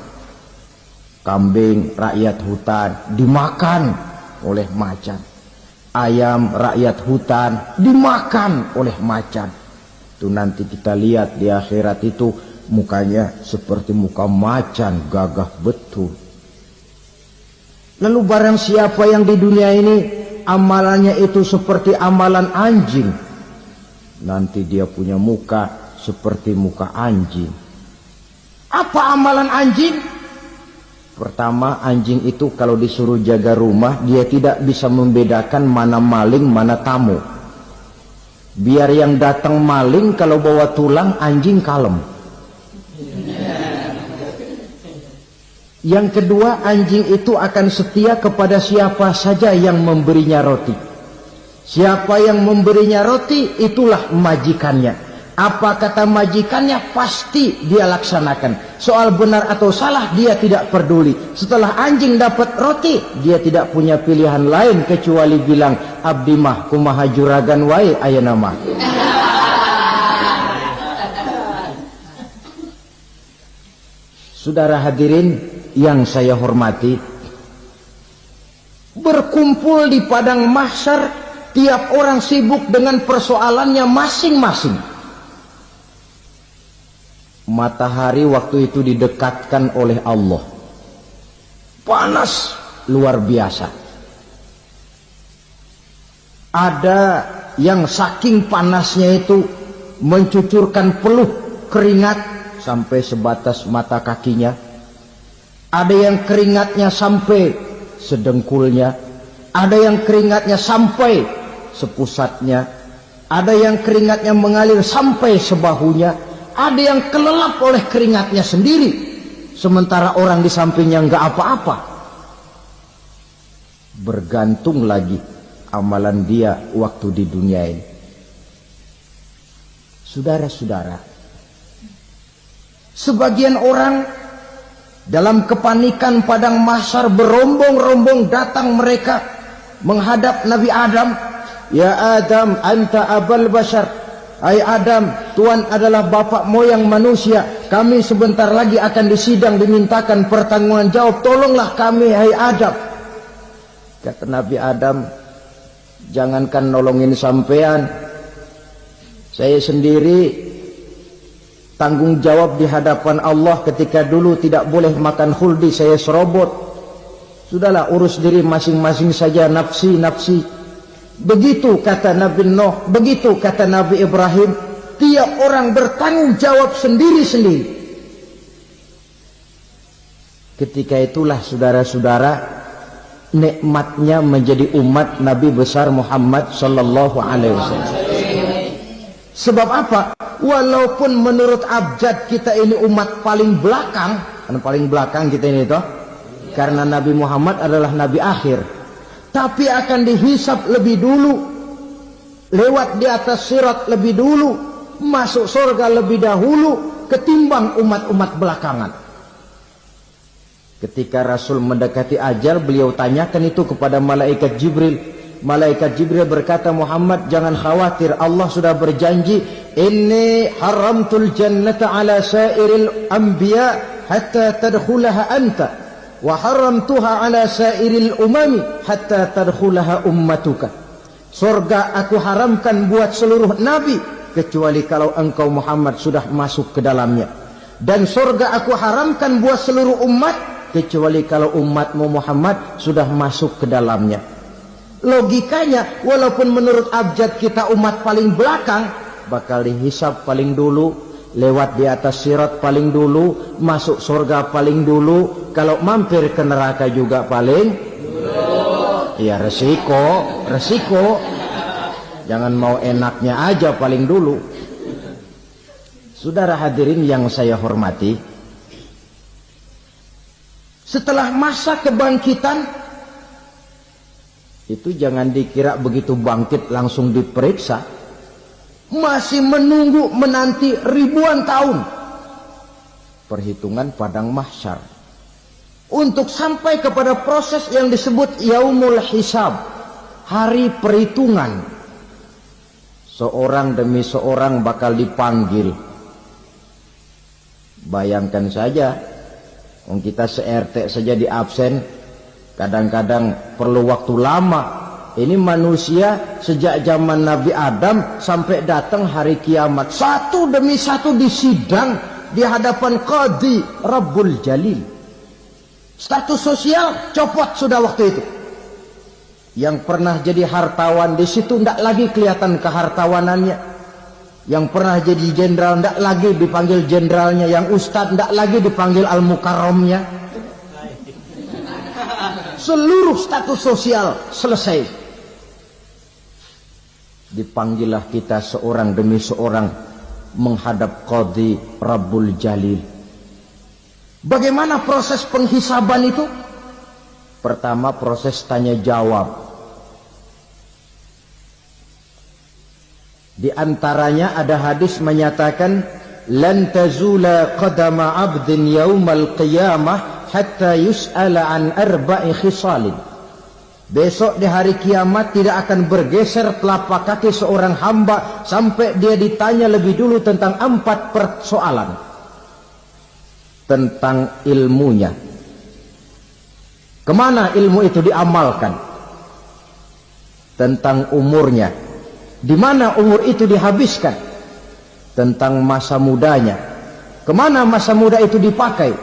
A: Kambing rakyat hutan dimakan oleh macan. Ayam rakyat hutan dimakan oleh macan. Itu nanti kita lihat di akhirat itu mukanya seperti muka macan, gagah betul. Lalu barang siapa yang di dunia ini amalannya itu seperti amalan anjing, nanti dia punya muka seperti muka anjing. Apa amalan anjing? Pertama, anjing itu kalau disuruh jaga rumah, dia tidak bisa membedakan mana maling, mana tamu. Biar yang datang maling, kalau bawa tulang, anjing kalem. Yang kedua, anjing itu akan setia kepada siapa saja yang memberinya roti. Siapa yang memberinya roti, itulah majikannya. Apa kata majikannya, pasti dia laksanakan. Soal benar atau salah, dia tidak peduli. Setelah anjing dapat roti, dia tidak punya pilihan lain kecuali bilang, abdi mah kumaha juragan wae ayeuna mah. Saudara hadirin yang saya hormati, berkumpul di padang mahsyar, tiap orang sibuk dengan persoalannya masing-masing. Matahari waktu itu didekatkan oleh Allah. Panas luar biasa. Ada yang saking panasnya itu mencucurkan peluh keringat sampai sebatas mata kakinya. Ada yang keringatnya sampai sedengkulnya. Ada yang keringatnya sampai sepusatnya. Ada yang keringatnya mengalir sampai sebahunya. Ada yang kelelap oleh keringatnya sendiri, sementara orang di sampingnya nggak apa-apa. Bergantung lagi amalan dia waktu di dunia ini. Saudara-saudara, sebagian orang dalam kepanikan padang mahsyar berombong-rombong datang mereka menghadap Nabi Adam. Ya Adam, anta abal bashar. Hai Adam, Tuhan adalah bapak moyang manusia. Kami sebentar lagi akan disidang, dimintakan pertanggungan jawab. Tolonglah kami, hai Adam. Kata Nabi Adam, jangankan nolongin sampean, saya sendiri tanggung jawab di hadapan Allah. Ketika dulu tidak boleh makan khuldi, saya serobot. Sudahlah, urus diri masing-masing saja, nafsi. Begitu kata Nabi Nuh, begitu kata Nabi Ibrahim. Tiap orang bertanggung jawab sendiri-sendiri. Ketika itulah saudara-saudara, nikmatnya menjadi umat Nabi besar Muhammad sallallahu alaihi wasallam. Sebab apa? Walaupun menurut abjad kita ini umat paling belakang, kan paling belakang kita ini toh, karena Nabi Muhammad adalah Nabi akhir. Tapi akan dihisap lebih dulu, lewat di atas sirat lebih dulu, masuk surga lebih dahulu ketimbang umat-umat belakangan. Ketika Rasul mendekati ajal, beliau tanyakan itu kepada malaikat Jibril. Malaikat Jibril berkata, Muhammad jangan khawatir, Allah sudah berjanji, inni haramtul jannata ala sairil anbiya hatta tadkhulaha anta. Wa haramtuha ala sairil umami hatta tadkhulaha ummatuka. Surga aku haramkan buat seluruh nabi kecuali kalau engkau Muhammad sudah masuk ke dalamnya. Dan surga aku haramkan buat seluruh umat kecuali kalau umatmu Muhammad sudah masuk ke dalamnya. Logikanya, walaupun menurut abjad kita umat paling belakang, bakal dihisab paling dulu, lewat di atas sirat paling dulu, masuk surga paling dulu, kalau mampir ke neraka juga paling dulu. Ya resiko. Jangan mau enaknya aja paling dulu. Saudara hadirin yang saya hormati, setelah masa kebangkitan itu jangan dikira begitu bangkit langsung diperiksa. Masih menunggu menanti ribuan tahun perhitungan padang mahsyar untuk sampai kepada proses yang disebut yaumul hisab, hari perhitungan. Seorang demi seorang bakal dipanggil. Bayangkan saja, kita se-RT saja di absen, kadang-kadang perlu waktu lama. Ini manusia sejak zaman Nabi Adam sampai datang hari kiamat, satu demi satu disidang di hadapan Qadhi Rabbul Jalil. Status sosial copot sudah waktu itu. Yang pernah jadi hartawan di situ tidak lagi kelihatan kehartawanannya. Yang pernah jadi jenderal tidak lagi dipanggil jenderalnya. Yang ustadz tidak lagi dipanggil al-mukarramnya. Seluruh status sosial selesai. Dipanggillah kita seorang demi seorang menghadap Qadhi Rabbul Jalil. Bagaimana proses penghisaban itu? Pertama, proses tanya jawab. Di antaranya ada hadis menyatakan lan tazula qadama 'abdin yaumal qiyamah hatta yus'ala an arba'i khisalin. Besok di hari kiamat tidak akan bergeser telapak kaki seorang hamba sampai dia ditanya lebih dulu tentang 4 persoalan. Tentang ilmunya. Kemana ilmu itu diamalkan? Tentang umurnya. Di mana umur itu dihabiskan? Tentang masa mudanya. Kemana masa muda itu dipakai?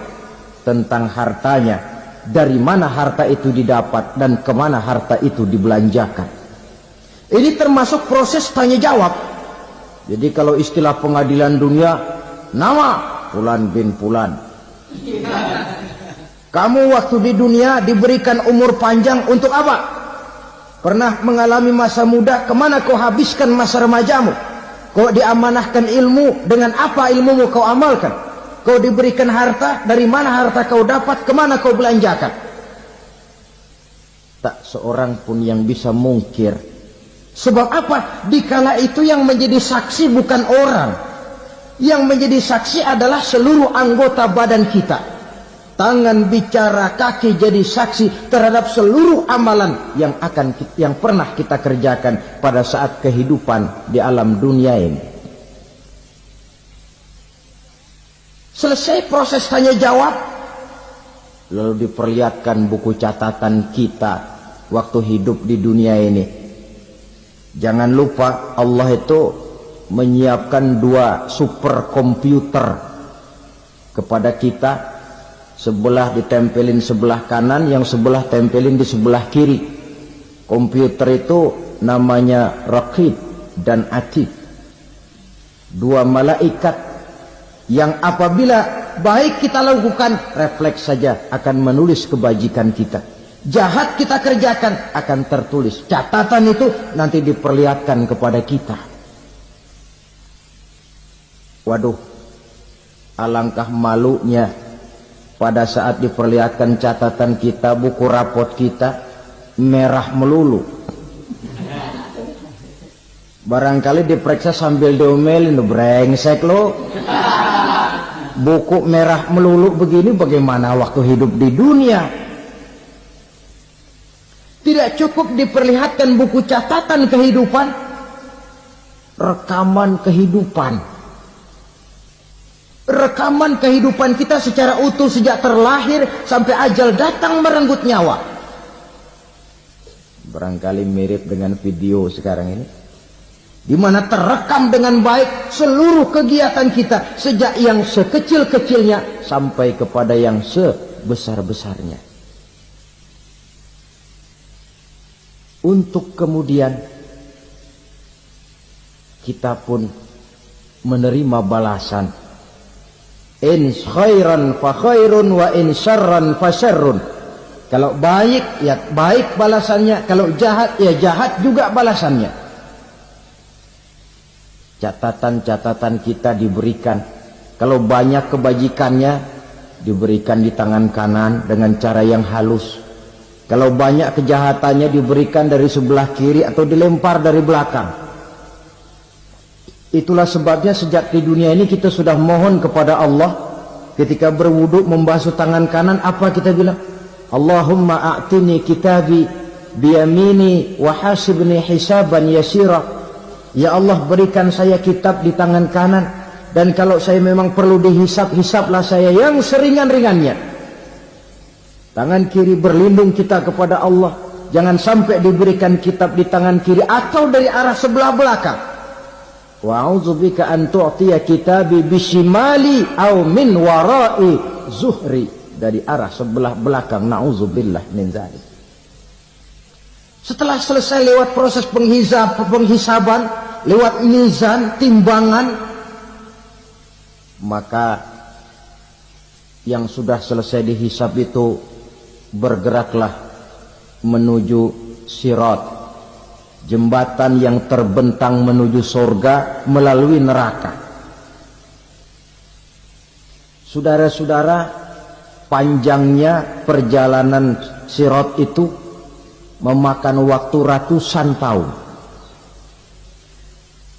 A: Tentang hartanya. Dari mana harta itu didapat dan kemana harta itu dibelanjakan. Ini termasuk proses tanya jawab. Jadi kalau istilah pengadilan dunia, nama Fulan bin Fulan. Kamu waktu di dunia diberikan umur panjang untuk apa? Pernah mengalami masa muda, kemana kau habiskan masa remajamu? Kau diamanahkan ilmu, dengan apa ilmumu kau amalkan? Kau diberikan harta, dari mana harta kau dapat, kemana kau belanjakan? Tak seorang pun yang bisa mungkir. Sebab apa? Dikala itu yang menjadi saksi bukan orang. Yang menjadi saksi adalah seluruh anggota badan kita. Tangan bicara, kaki jadi saksi terhadap seluruh amalan yang pernah kita kerjakan pada saat kehidupan di alam dunia ini. Selesai proses tanya jawab, lalu diperlihatkan buku catatan kita waktu hidup di dunia ini. Jangan lupa Allah itu menyiapkan 2 superkomputer kepada kita. Sebelah ditempelin sebelah kanan, yang sebelah tempelin di sebelah kiri. Komputer itu namanya Raqib dan Atid. 2 malaikat yang apabila baik kita lakukan, refleks saja akan menulis kebajikan kita. Jahat kita kerjakan, akan tertulis. Catatan itu nanti diperlihatkan kepada kita. Waduh, alangkah malunya pada saat diperlihatkan catatan kita, buku rapot kita merah melulu. Barangkali diperiksa sambil diomelin, brengsek lo. Buku merah melulu begini, bagaimana waktu hidup di dunia? Tidak cukup diperlihatkan buku catatan kehidupan, rekaman kehidupan. Rekaman kehidupan kita secara utuh sejak terlahir sampai ajal datang merenggut nyawa. Barangkali mirip dengan video sekarang ini. di mana terekam dengan baik seluruh kegiatan kita, sejak yang sekecil-kecilnya sampai kepada yang sebesar-besarnya. Untuk kemudian kita pun menerima balasan. In khairan fa khairun wa in syarran fa syarrun. Kalau baik ya baik balasannya, kalau jahat ya jahat juga balasannya. Catatan-catatan kita diberikan. Kalau banyak kebajikannya diberikan di tangan kanan dengan cara yang halus. Kalau banyak kejahatannya diberikan dari sebelah kiri atau dilempar dari belakang. Itulah sebabnya sejak di dunia ini kita sudah mohon kepada Allah. Ketika berwudu membasuh tangan kanan, apa kita bilang? Allahumma a'tini kitabi biyamini wa hasibni hisaban yasira. Ya Allah, berikan saya kitab di tangan kanan, dan kalau saya memang perlu dihisap, hisaplah saya yang seringan-ringannya. Tangan kiri berlindung kita kepada Allah, jangan sampai diberikan kitab di tangan kiri atau dari arah sebelah belakang. Wa a'udzubika an tu'tiya kitabi bishimali aw min wara'i zuhri, dari arah sebelah belakang. Na'udzubillah min dzalik. Setelah selesai lewat proses penghisaban, lewat mizan, timbangan, maka yang sudah selesai dihisab itu bergeraklah menuju sirat, jembatan yang terbentang menuju surga melalui neraka. Saudara-saudara, panjangnya perjalanan sirat itu memakan waktu ratusan tahun.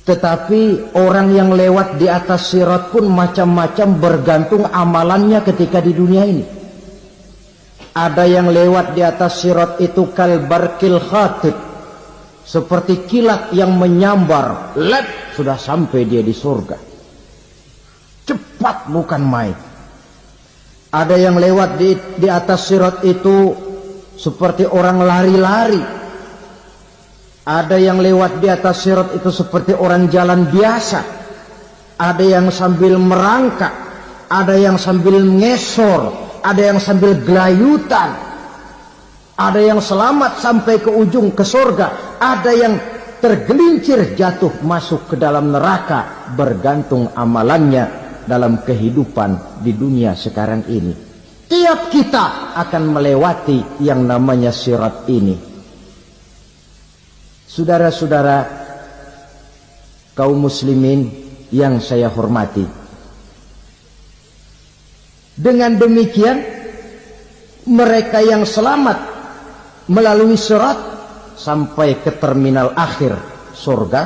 A: Tetapi orang yang lewat di atas sirat pun macam-macam, bergantung amalannya ketika di dunia ini. Ada yang lewat di atas sirat itu kalbarkil khatib, seperti kilat yang menyambar, lep, sudah sampai dia di surga. Cepat bukan main. Ada yang lewat di atas sirat itu seperti orang lari-lari. Ada yang lewat di atas sirat itu seperti orang jalan biasa. Ada yang sambil merangkak, ada yang sambil ngesor, ada yang sambil gelayutan, ada yang selamat sampai ke ujung ke surga, ada yang tergelincir jatuh masuk ke dalam neraka, bergantung amalannya dalam kehidupan di dunia sekarang ini. Tiap kita akan melewati yang namanya sirat ini. Saudara-saudara kaum muslimin yang saya hormati, dengan demikian mereka yang selamat melalui sirat sampai ke terminal akhir surga,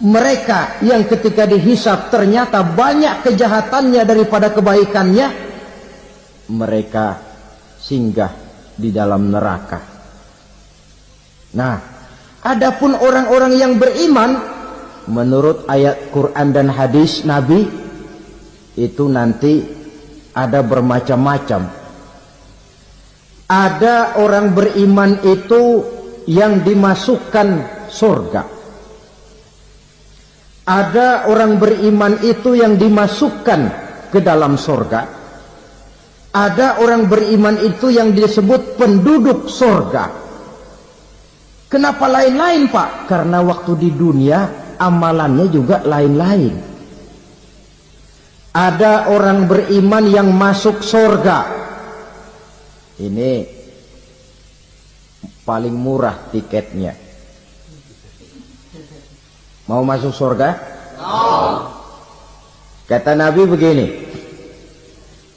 A: mereka yang ketika dihisab ternyata banyak kejahatannya daripada kebaikannya, mereka singgah di dalam neraka. Nah, adapun orang-orang yang beriman menurut ayat Quran dan hadis Nabi itu nanti ada bermacam-macam. Ada orang beriman itu yang dimasukkan surga. Ada orang beriman itu yang dimasukkan ke dalam surga. Ada orang beriman itu yang disebut penduduk surga. Kenapa lain-lain, Pak? Karena waktu di dunia amalannya juga lain-lain. Ada orang beriman yang masuk surga. Ini paling murah tiketnya. Mau masuk surga? Kata Nabi begini,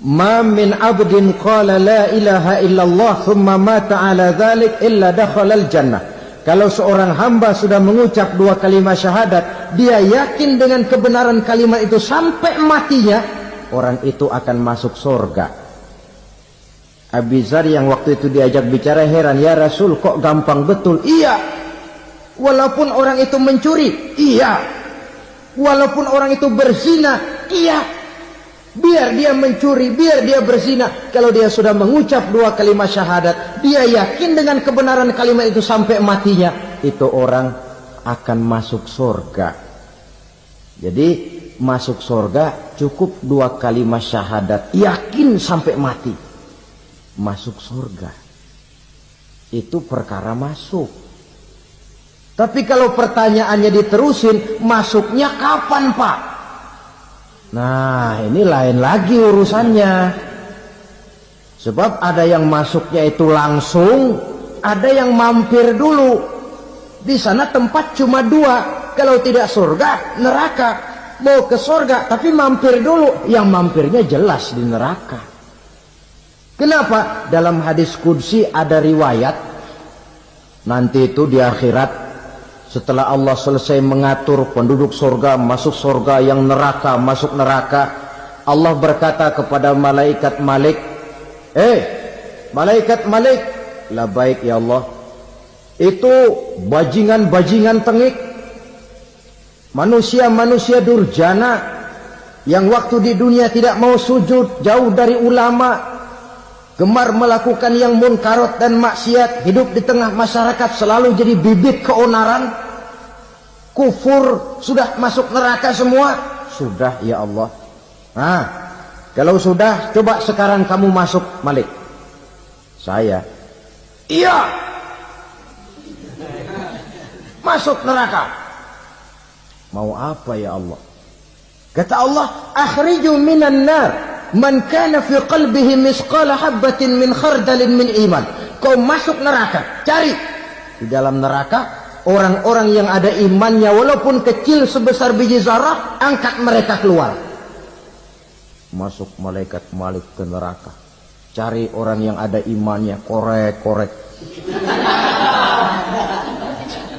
A: ma min abdin qala la ilaha illallah thumma mata ala dhalik illa dakhala al-jannah. Kalau seorang hamba sudah mengucap dua kalimat syahadat, dia yakin dengan kebenaran kalimat itu sampai matinya, orang itu akan masuk surga. Abi Dzar yang waktu itu diajak bicara heran, ya Rasul kok gampang betul? Iya, walaupun orang itu mencuri, iya, walaupun orang itu berzina, iya. Biar dia mencuri, biar dia berzina, kalau dia sudah mengucap dua kalimat syahadat, dia yakin dengan kebenaran kalimat itu sampai matinya, itu orang akan masuk surga. Jadi masuk surga cukup 2 kalimat syahadat, yakin sampai mati masuk surga. Itu perkara masuk. Tapi kalau pertanyaannya diterusin, masuknya kapan Pak? Nah ini lain lagi urusannya. Sebab ada yang masuknya itu langsung, ada yang mampir dulu. Di sana tempat cuma 2, kalau tidak surga, neraka. Mau ke surga tapi mampir dulu, yang mampirnya jelas di neraka. Kenapa? Dalam hadis qudsi ada riwayat, nanti itu di akhirat, setelah Allah selesai mengatur penduduk surga masuk surga, yang neraka masuk neraka, Allah berkata kepada malaikat Malik, malaikat Malik, labaik ya Allah, itu bajingan-bajingan tengik, manusia-manusia durjana yang waktu di dunia tidak mau sujud, jauh dari ulama, gemar melakukan yang munkarat dan maksiat, hidup di tengah masyarakat selalu jadi bibit keonaran, kufur, sudah masuk neraka semua. Sudah ya Allah. Nah, kalau sudah, coba sekarang kamu masuk Malik. Saya, iya, masuk neraka. Mau apa ya Allah? Kata Allah, akhriju minan nar man kana fi qalbihi misqala habatin min khardalin min iman. Kau masuk neraka, cari di dalam neraka orang-orang yang ada imannya walaupun kecil sebesar biji zarah, angkat mereka keluar. Masuk malaikat Malik ke neraka, cari orang yang ada imannya, korek-korek.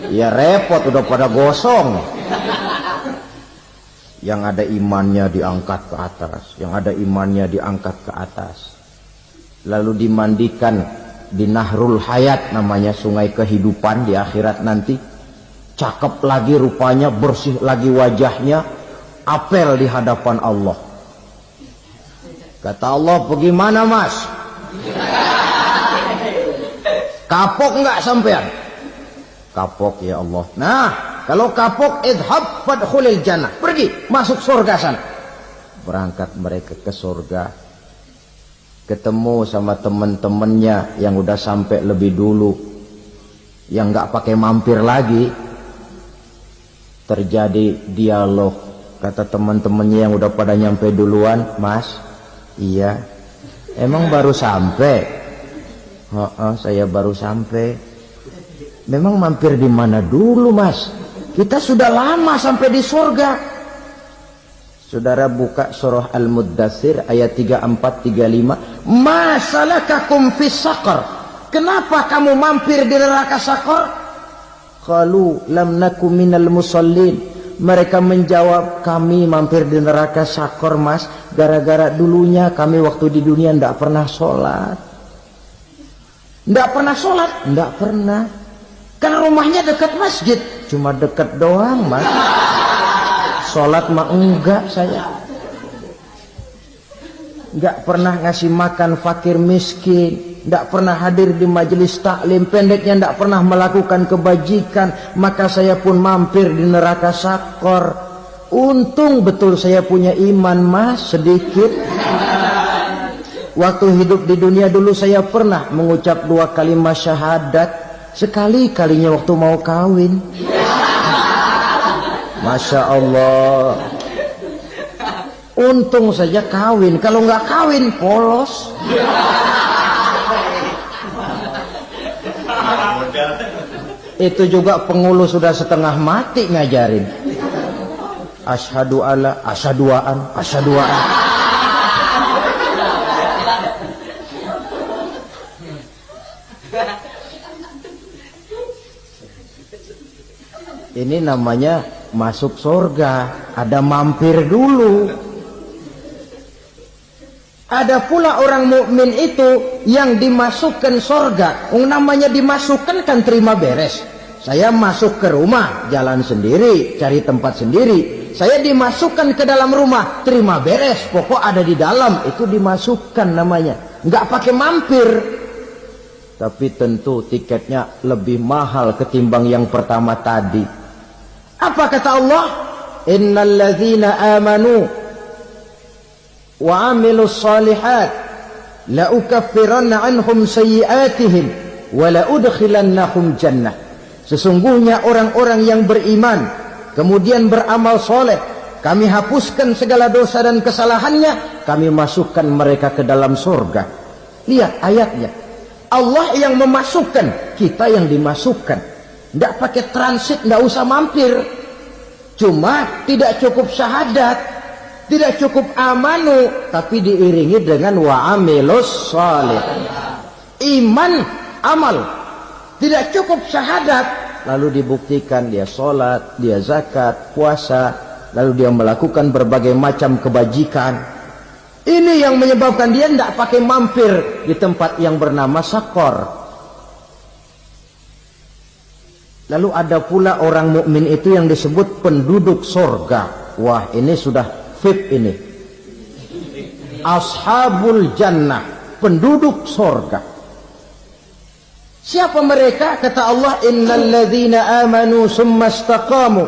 A: Ya repot, udah pada gosong. Yang ada imannya diangkat ke atas, yang ada imannya diangkat ke atas, lalu dimandikan di Nahrul Hayat, namanya sungai kehidupan di akhirat nanti. Cakep lagi rupanya, bersih lagi wajahnya, apel di hadapan Allah. Kata Allah, bagaimana mas? Kapok nggak sampean? Kapok ya Allah. Nah, kalau kapok, idhab fadkhulil jannah, pergi masuk surga sana. Berangkat mereka ke surga, ketemu sama teman-temannya yang udah sampai lebih dulu, yang nggak pakai mampir lagi. Terjadi dialog. Kata teman-temannya yang udah pada nyampe duluan, mas, iya, emang baru sampai? Saya baru sampai. Memang mampir di mana dulu mas? Kita sudah lama sampai di surga. Saudara buka surah Al-Muddatsir ayat 34-35. Ma salakakum fis saqar? Kenapa kamu mampir di neraka Saqar? Qalu lam naku minal musallin. Mereka menjawab, kami mampir di neraka Saqar mas, gara-gara dulunya kami waktu di dunia tidak pernah sholat. Tidak pernah sholat? Tidak pernah. Kan rumahnya dekat masjid, cuma dekat doang mas. Sholat mah enggak saya. Enggak pernah ngasih makan fakir miskin, enggak pernah hadir di majelis taklim, pendeknya enggak pernah melakukan kebajikan. Maka saya pun mampir di neraka Saqar. Untung betul saya punya iman mas, sedikit. Waktu hidup di dunia dulu saya pernah mengucap 2 kalimat syahadat. Sekali-kalinya waktu mau kawin. Masya Allah. Untung saja kawin. Kalau nggak kawin polos. Itu juga pengulu sudah setengah mati ngajarin. Asyhadu alla, asyaduaan, asyaduaan. Ini namanya masuk surga, ada mampir dulu. Ada pula orang mukmin itu yang dimasukkan surga. Namanya dimasukkan kan terima beres. Saya masuk ke rumah, jalan sendiri, cari tempat sendiri. Saya dimasukkan ke dalam rumah, terima beres, pokok ada di dalam, itu dimasukkan namanya. Nggak pakai mampir. Tapi tentu tiketnya lebih mahal ketimbang yang pertama tadi. Apa kata Allah? Innal ladzina amanu wa amilus solihat la ukaffiranna anhum sayyi'atihim wa la udkhilannahum jannah. Sesungguhnya orang-orang yang beriman kemudian beramal soleh, kami hapuskan segala dosa dan kesalahannya, kami masukkan mereka ke dalam surga. Lihat ayatnya, Allah yang memasukkan, kita yang dimasukkan. Tidak pakai transit, tidak usah mampir. Cuma tidak cukup syahadat, tidak cukup amanu, tapi diiringi dengan wa'amilus salih. Iman, amal. Tidak cukup syahadat, lalu dibuktikan dia sholat, dia zakat, puasa, lalu dia melakukan berbagai macam kebajikan. Ini yang menyebabkan dia tidak pakai mampir di tempat yang bernama Sakor. Lalu ada pula orang mukmin itu yang disebut penduduk sorga. Wah, ini sudah VIP ini. Ashabul jannah, penduduk sorga. Siapa mereka? Kata Allah, innal ladzina amanu summa istaqamu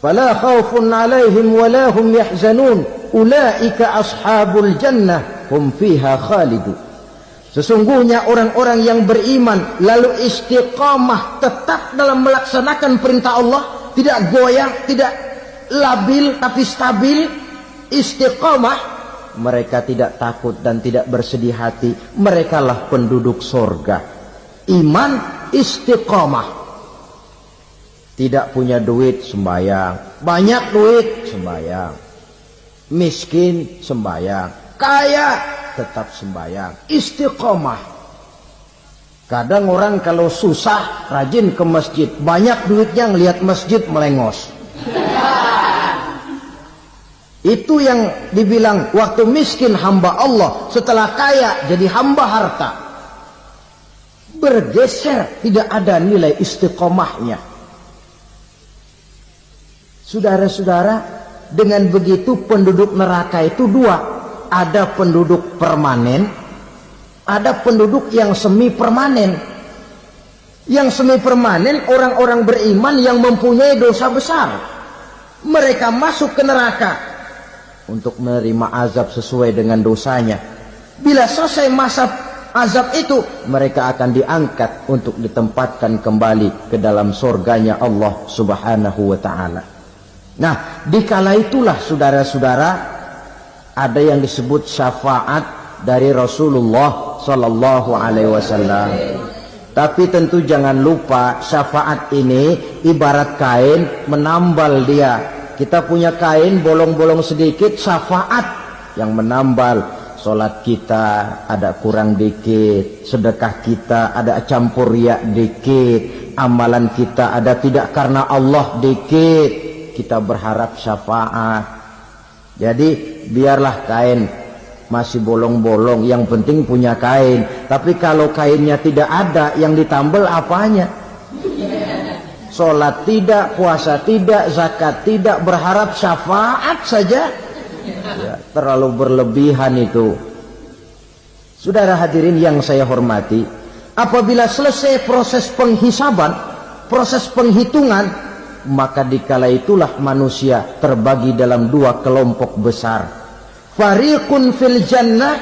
A: fala khaufun alaihim wala hum yahzanun ulaika ashabul jannah hum fiha khalidun. Sesungguhnya orang-orang yang beriman lalu istiqamah, tetap dalam melaksanakan perintah Allah, tidak goyang, tidak labil tapi stabil, istiqamah, mereka tidak takut dan tidak bersedih hati. Merekalah penduduk sorga. Iman, istiqamah. Tidak punya duit, sembahyang. Banyak duit, sembahyang. Miskin, sembahyang. Kaya, tetap sembahyang. Istiqomah. Kadang orang kalau susah rajin ke masjid, banyak duitnya ngelihat masjid melengos. Itu yang dibilang waktu miskin hamba Allah, setelah kaya jadi hamba harta. Bergeser, tidak ada nilai istiqomahnya. Saudara-saudara, dengan begitu penduduk neraka itu dua. Ada penduduk permanen, ada penduduk yang semi permanen. Yang semi permanen orang-orang beriman yang mempunyai dosa besar. Mereka masuk ke neraka untuk menerima azab sesuai dengan dosanya. Bila selesai masa azab itu, mereka akan diangkat untuk ditempatkan kembali ke dalam surganya Allah Subhanahu wa ta'ala. Nah, dikala itulah saudara-saudara, ada yang disebut syafaat dari Rasulullah Sallallahu Alaihi Wasallam. Tapi tentu jangan lupa syafaat ini ibarat kain menambal dia. Kita punya kain bolong-bolong sedikit, syafaat yang menambal. Solat kita ada kurang dikit, sedekah kita ada campur riak dikit, amalan kita ada tidak karena Allah dikit. Kita berharap syafaat. Jadi biarlah kain masih bolong-bolong, yang penting punya kain. Tapi kalau kainnya tidak ada, yang ditambal apanya? Sholat tidak, puasa tidak, zakat tidak, berharap syafaat saja. Ya, terlalu berlebihan itu. Saudara hadirin yang saya hormati, apabila selesai proses penghisaban, proses penghitungan, maka dikala itulah manusia terbagi dalam dua kelompok besar. Fariqun fil jannah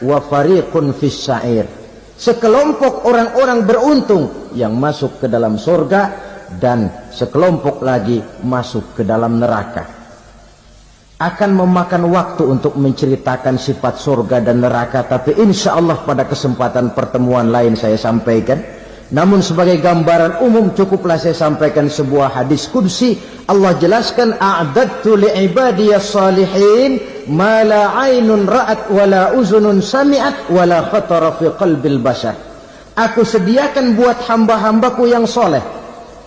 A: wa fariqun fis sa'ir. Sekelompok orang-orang beruntung yang masuk ke dalam surga, dan sekelompok lagi masuk ke dalam neraka. Akan memakan waktu untuk menceritakan sifat surga dan neraka, tapi insya Allah pada kesempatan pertemuan lain saya sampaikan. Namun sebagai gambaran umum cukuplah saya sampaikan sebuah hadis qudsi. Allah jelaskan, a'dadtu li'ibadiyas salihin ma la 'ainun ra'at wa la uzunun sami'at wa la khatara fi qalbil bashar. Aku sediakan buat hamba-hambaku yang soleh,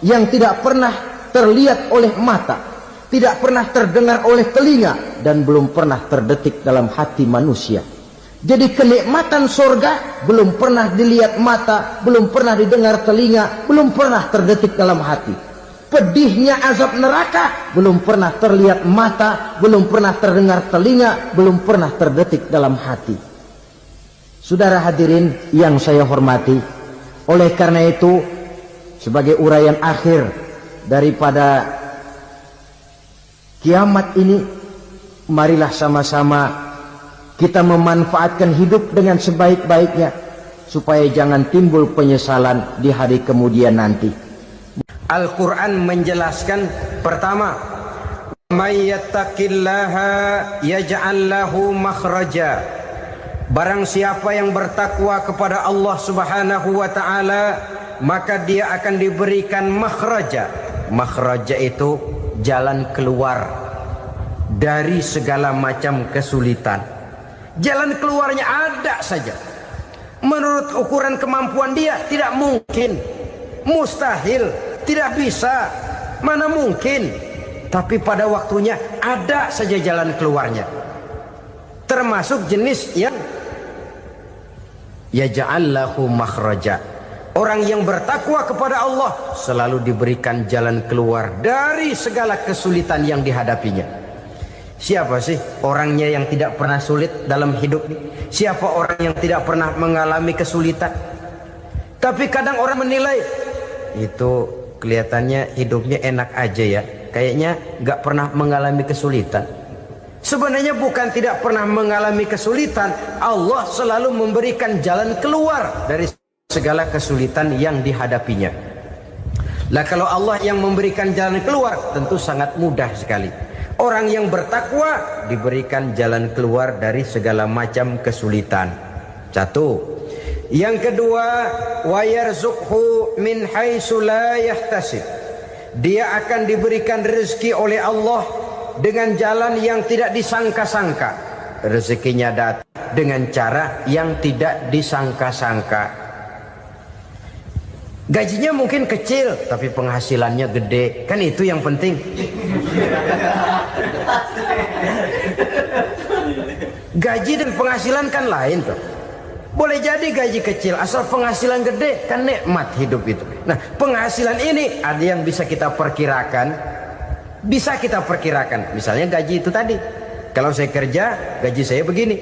A: yang tidak pernah terlihat oleh mata, tidak pernah terdengar oleh telinga, dan belum pernah terdetik dalam hati manusia. Jadi kenikmatan surga belum pernah dilihat mata, belum pernah didengar telinga, belum pernah terdetik dalam hati. Pedihnya azab neraka belum pernah terlihat mata, belum pernah terdengar telinga, belum pernah terdetik dalam hati. Saudara hadirin yang saya hormati, oleh karena itu sebagai uraian akhir daripada kiamat ini, marilah sama-sama kita memanfaatkan hidup dengan sebaik-baiknya supaya jangan timbul penyesalan di hari kemudian nanti. Al-Quran menjelaskan, pertama, may yattaqillaha yaj'al lahu makhraja. Barang siapa yang bertakwa kepada Allah Subhanahu wa taala, maka dia akan diberikan makhraja. Makhraja itu jalan keluar dari segala macam kesulitan. Jalan keluarnya ada saja. Menurut ukuran kemampuan dia tidak mungkin, mustahil, tidak bisa, mana mungkin. Tapi pada waktunya ada saja jalan keluarnya. Termasuk jenis yang yaj'al lahu makhraja. Orang yang bertakwa kepada Allah selalu diberikan jalan keluar dari segala kesulitan yang dihadapinya. Siapa sih orangnya yang tidak pernah sulit dalam hidup ini? Siapa orang yang tidak pernah mengalami kesulitan? Tapi kadang orang menilai, itu kelihatannya hidupnya enak aja ya, kayaknya gak pernah mengalami kesulitan. Sebenarnya bukan tidak pernah mengalami kesulitan, Allah selalu memberikan jalan keluar dari segala kesulitan yang dihadapinya. Lah kalau Allah yang memberikan jalan keluar, tentu sangat mudah sekali. Orang yang bertakwa diberikan jalan keluar dari segala macam kesulitan. Satu. Yang kedua, wa yarzuqhu min haitsu la yahtasib. Dia akan diberikan rezeki oleh Allah dengan jalan yang tidak disangka-sangka. Rezekinya datang dengan cara yang tidak disangka-sangka. Gajinya mungkin kecil, tapi penghasilannya gede. Kan itu yang penting. Gaji dan penghasilan kan lain tuh. Boleh jadi gaji kecil, asal penghasilan gede, kan nikmat hidup itu. Nah, penghasilan ini ada yang bisa kita perkirakan. Bisa kita perkirakan. Misalnya gaji itu tadi. Kalau saya kerja, gaji saya begini.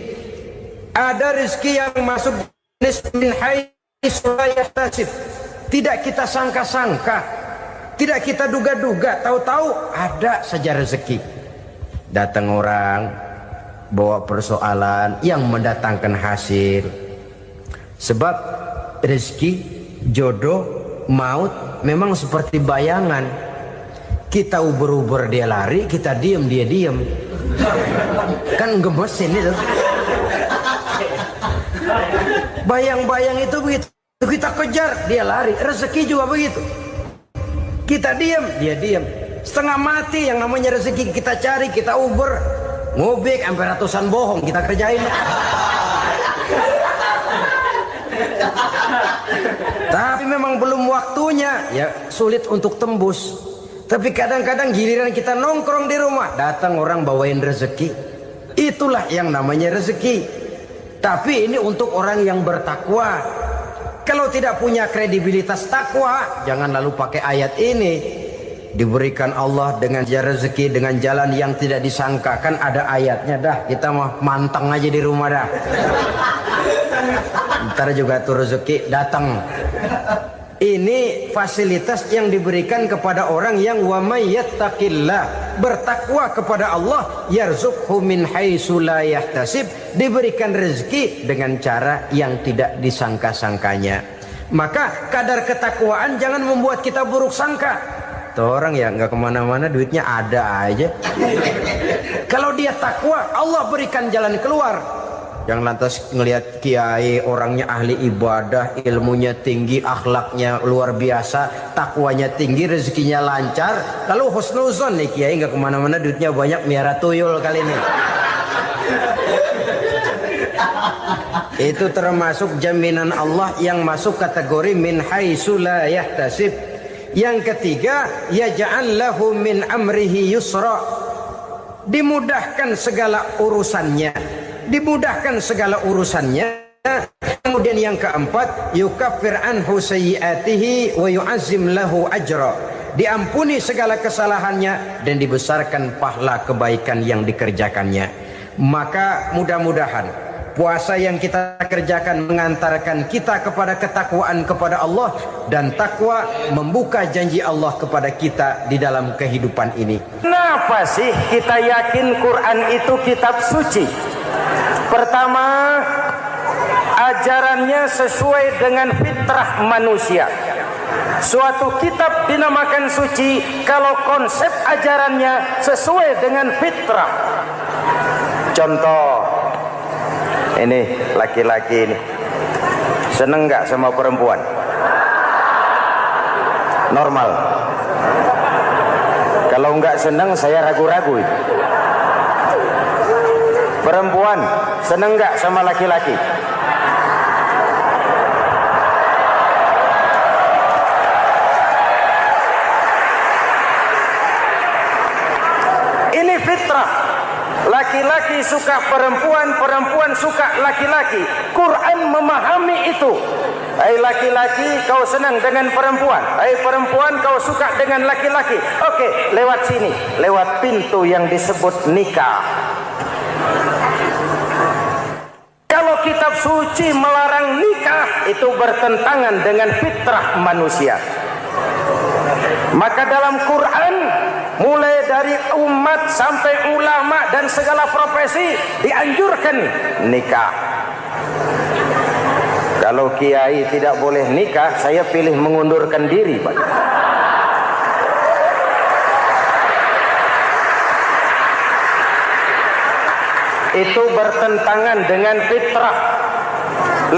A: Ada rezeki yang masuk min haitsu la yahtasib. Tidak kita sangka-sangka, tidak kita duga-duga, tahu-tahu ada saja rezeki. Datang orang bawa persoalan yang mendatangkan hasil. Sebab rezeki, jodoh, maut memang seperti bayangan. Kita uber-uber dia lari, kita diem dia diem. Kan gemesin itu. Bayang-bayang itu begitu. Kita kejar, dia lari. Rezeki juga begitu. Kita diam, dia diam. Setengah mati yang namanya rezeki kita cari, kita uber, ngobek sampai ratusan bohong kita kerjain. Tapi memang belum waktunya, ya sulit untuk tembus. Tapi kadang-kadang giliran kita nongkrong di rumah, datang orang bawain rezeki. Itulah yang namanya rezeki. Tapi ini untuk orang yang bertakwa. Kalau tidak punya kredibilitas takwa, jangan lalu pakai ayat ini. Diberikan Allah dengan rezeki dengan jalan yang tidak disangka. Kan ada ayatnya dah. Kita mah manteng aja di rumah dah. Ntar juga tuh rezeki datang. Ini fasilitas yang diberikan kepada orang yang wa may yattaqillah, bertakwa kepada Allah, yarzuqhu min haitsu la yahtasib, diberikan rezeki dengan cara yang tidak disangka-sangkanya. Maka kadar ketakwaan jangan membuat kita buruk sangka. Tuh orang ya nggak kemana-mana, duitnya ada aja. Kalau dia takwa, Allah berikan jalan keluar. Yang lantas ngelihat kiai orangnya ahli ibadah, ilmunya tinggi, akhlaknya luar biasa, takwanya tinggi, rezekinya lancar. Lalu husnuzon nih kiai nggak kemana-mana, duitnya banyak, miara tuyul kali ini. Itu termasuk jaminan Allah yang masuk kategori min haitsu la yahtasib. Yang ketiga, yaj'al lahu min amrihi yusra. Dimudahkan segala urusannya. Dimudahkan segala urusannya. Kemudian yang keempat, yukaffir anhu sayyiatihi wa yu'azzim lahu ajra. Diampuni segala kesalahannya dan dibesarkan pahala kebaikan yang dikerjakannya. Maka mudah-mudahan Puasa yang kita kerjakan mengantarkan kita kepada ketakwaan kepada Allah, dan takwa membuka janji Allah kepada kita di dalam kehidupan ini.
B: Kenapa sih kita yakin Quran itu kitab suci? Pertama, ajarannya sesuai dengan fitrah manusia. Suatu kitab dinamakan suci kalau konsep ajarannya sesuai dengan fitrah. Contoh, ini laki-laki ini seneng nggak sama perempuan? Normal. Kalau nggak seneng saya ragu-ragu. Perempuan seneng nggak sama laki-laki? Ini fitrah. Laki-laki suka perempuan, perempuan suka laki-laki. Quran memahami itu. Hai laki-laki, kau senang dengan perempuan. Hai perempuan, kau suka dengan laki-laki. Oke, lewat sini, lewat pintu yang disebut nikah. Kalau kitab suci melarang nikah, itu bertentangan dengan fitrah manusia. Maka dalam Quran, mulai dari umat sampai ulama dan segala profesi dianjurkan nikah. Kalau kiai tidak boleh nikah, saya pilih mengundurkan diri, Pak. Itu bertentangan dengan fitrah.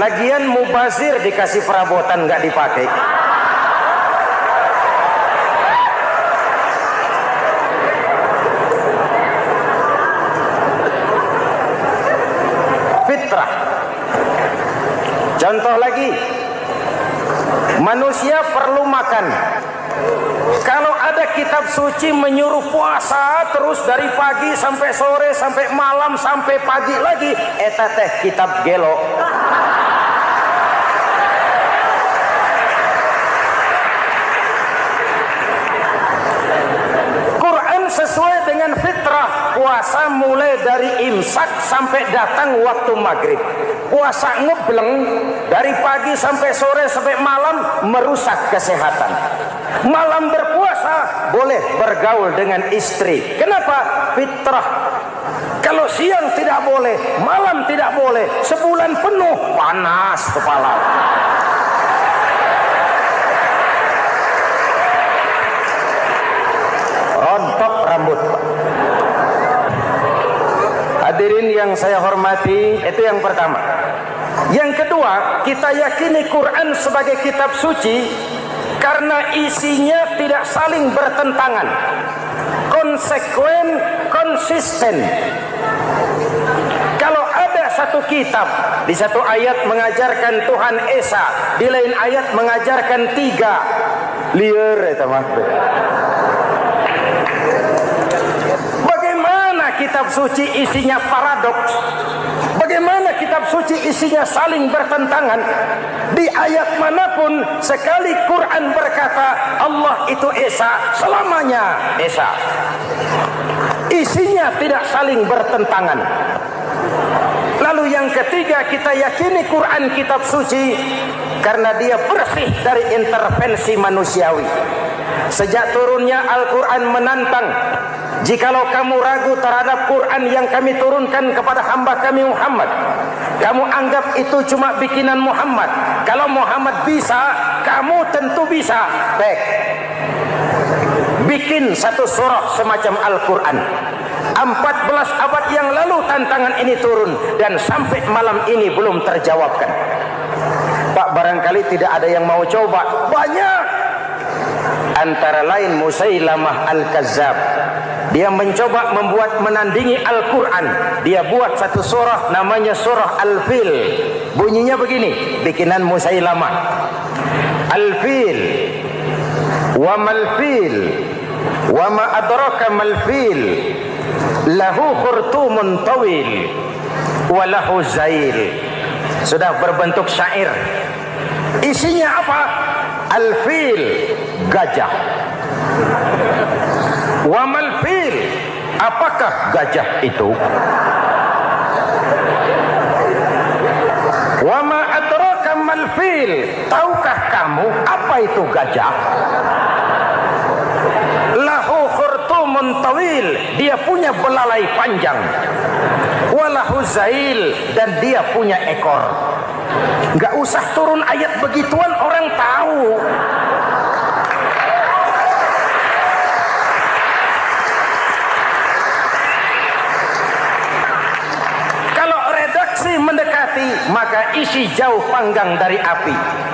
B: Lagian mubazir dikasih perabotan nggak dipakai. Fitrah. Contoh lagi, manusia perlu makan. Kalau ada kitab suci menyuruh puasa terus dari pagi sampai sore sampai malam sampai pagi lagi, eta teh kitab gelo. Quran sesuai dengan fitrah. Puasa mulai dari imsak sampai datang waktu maghrib. Puasa ngebleng dari pagi sampai sore sampai malam merusak kesehatan. Malam berpuasa boleh bergaul dengan istri. Kenapa? Fitrah. Kalau siang tidak boleh, malam tidak boleh, sebulan penuh panas kepala. Rontok rambut. Hadirin yang saya hormati, itu yang pertama. Yang kedua, kita yakini Quran sebagai kitab suci karena isinya tidak saling bertentangan, konsekuen, konsisten. Kalau ada satu kitab, di satu ayat mengajarkan Tuhan Esa, di lain ayat mengajarkan tiga, liar eta mah. Kitab suci isinya paradoks. Bagaimana kitab suci isinya saling bertentangan? Di ayat manapun sekali Quran berkata Allah itu Esa, selamanya Esa. Isinya tidak saling bertentangan. Lalu yang ketiga, kita yakini Quran kitab suci karena dia bersih dari intervensi manusiawi. Sejak turunnya Al-Quran menantang, jikalau kamu ragu terhadap Quran yang kami turunkan kepada hamba kami Muhammad, kamu anggap itu cuma bikinan Muhammad. Kalau Muhammad bisa, kamu tentu bisa. Baik, bikin satu surah semacam Al-Quran. 14 abad yang lalu tantangan ini turun dan sampai malam ini belum terjawabkan. Pak, barangkali tidak ada yang mau coba. Banyak. Antara lain Musailamah Al-Kazzab. Dia mencoba membuat menandingi Al-Quran. Dia buat satu surah namanya surah Al-Fil. Bunyinya begini, bikinan Musailamah. Al-Fil wa mal-fil wa ma adraka mal-fil lahu khurtumun tawil wa lahu zail. Sudah berbentuk syair. Isinya apa? Al-Fil, gajah. Wa mal-fil, apakah gajah itu? Wa ma adraka mal fil, tahukah kamu apa itu gajah? Lahu khurtumun tawil, dia punya belalai panjang. Walahu zail, dan dia punya ekor. Enggak usah turun ayat begituan, orang tahu. Mendekati, maka isi jauh panggang dari api.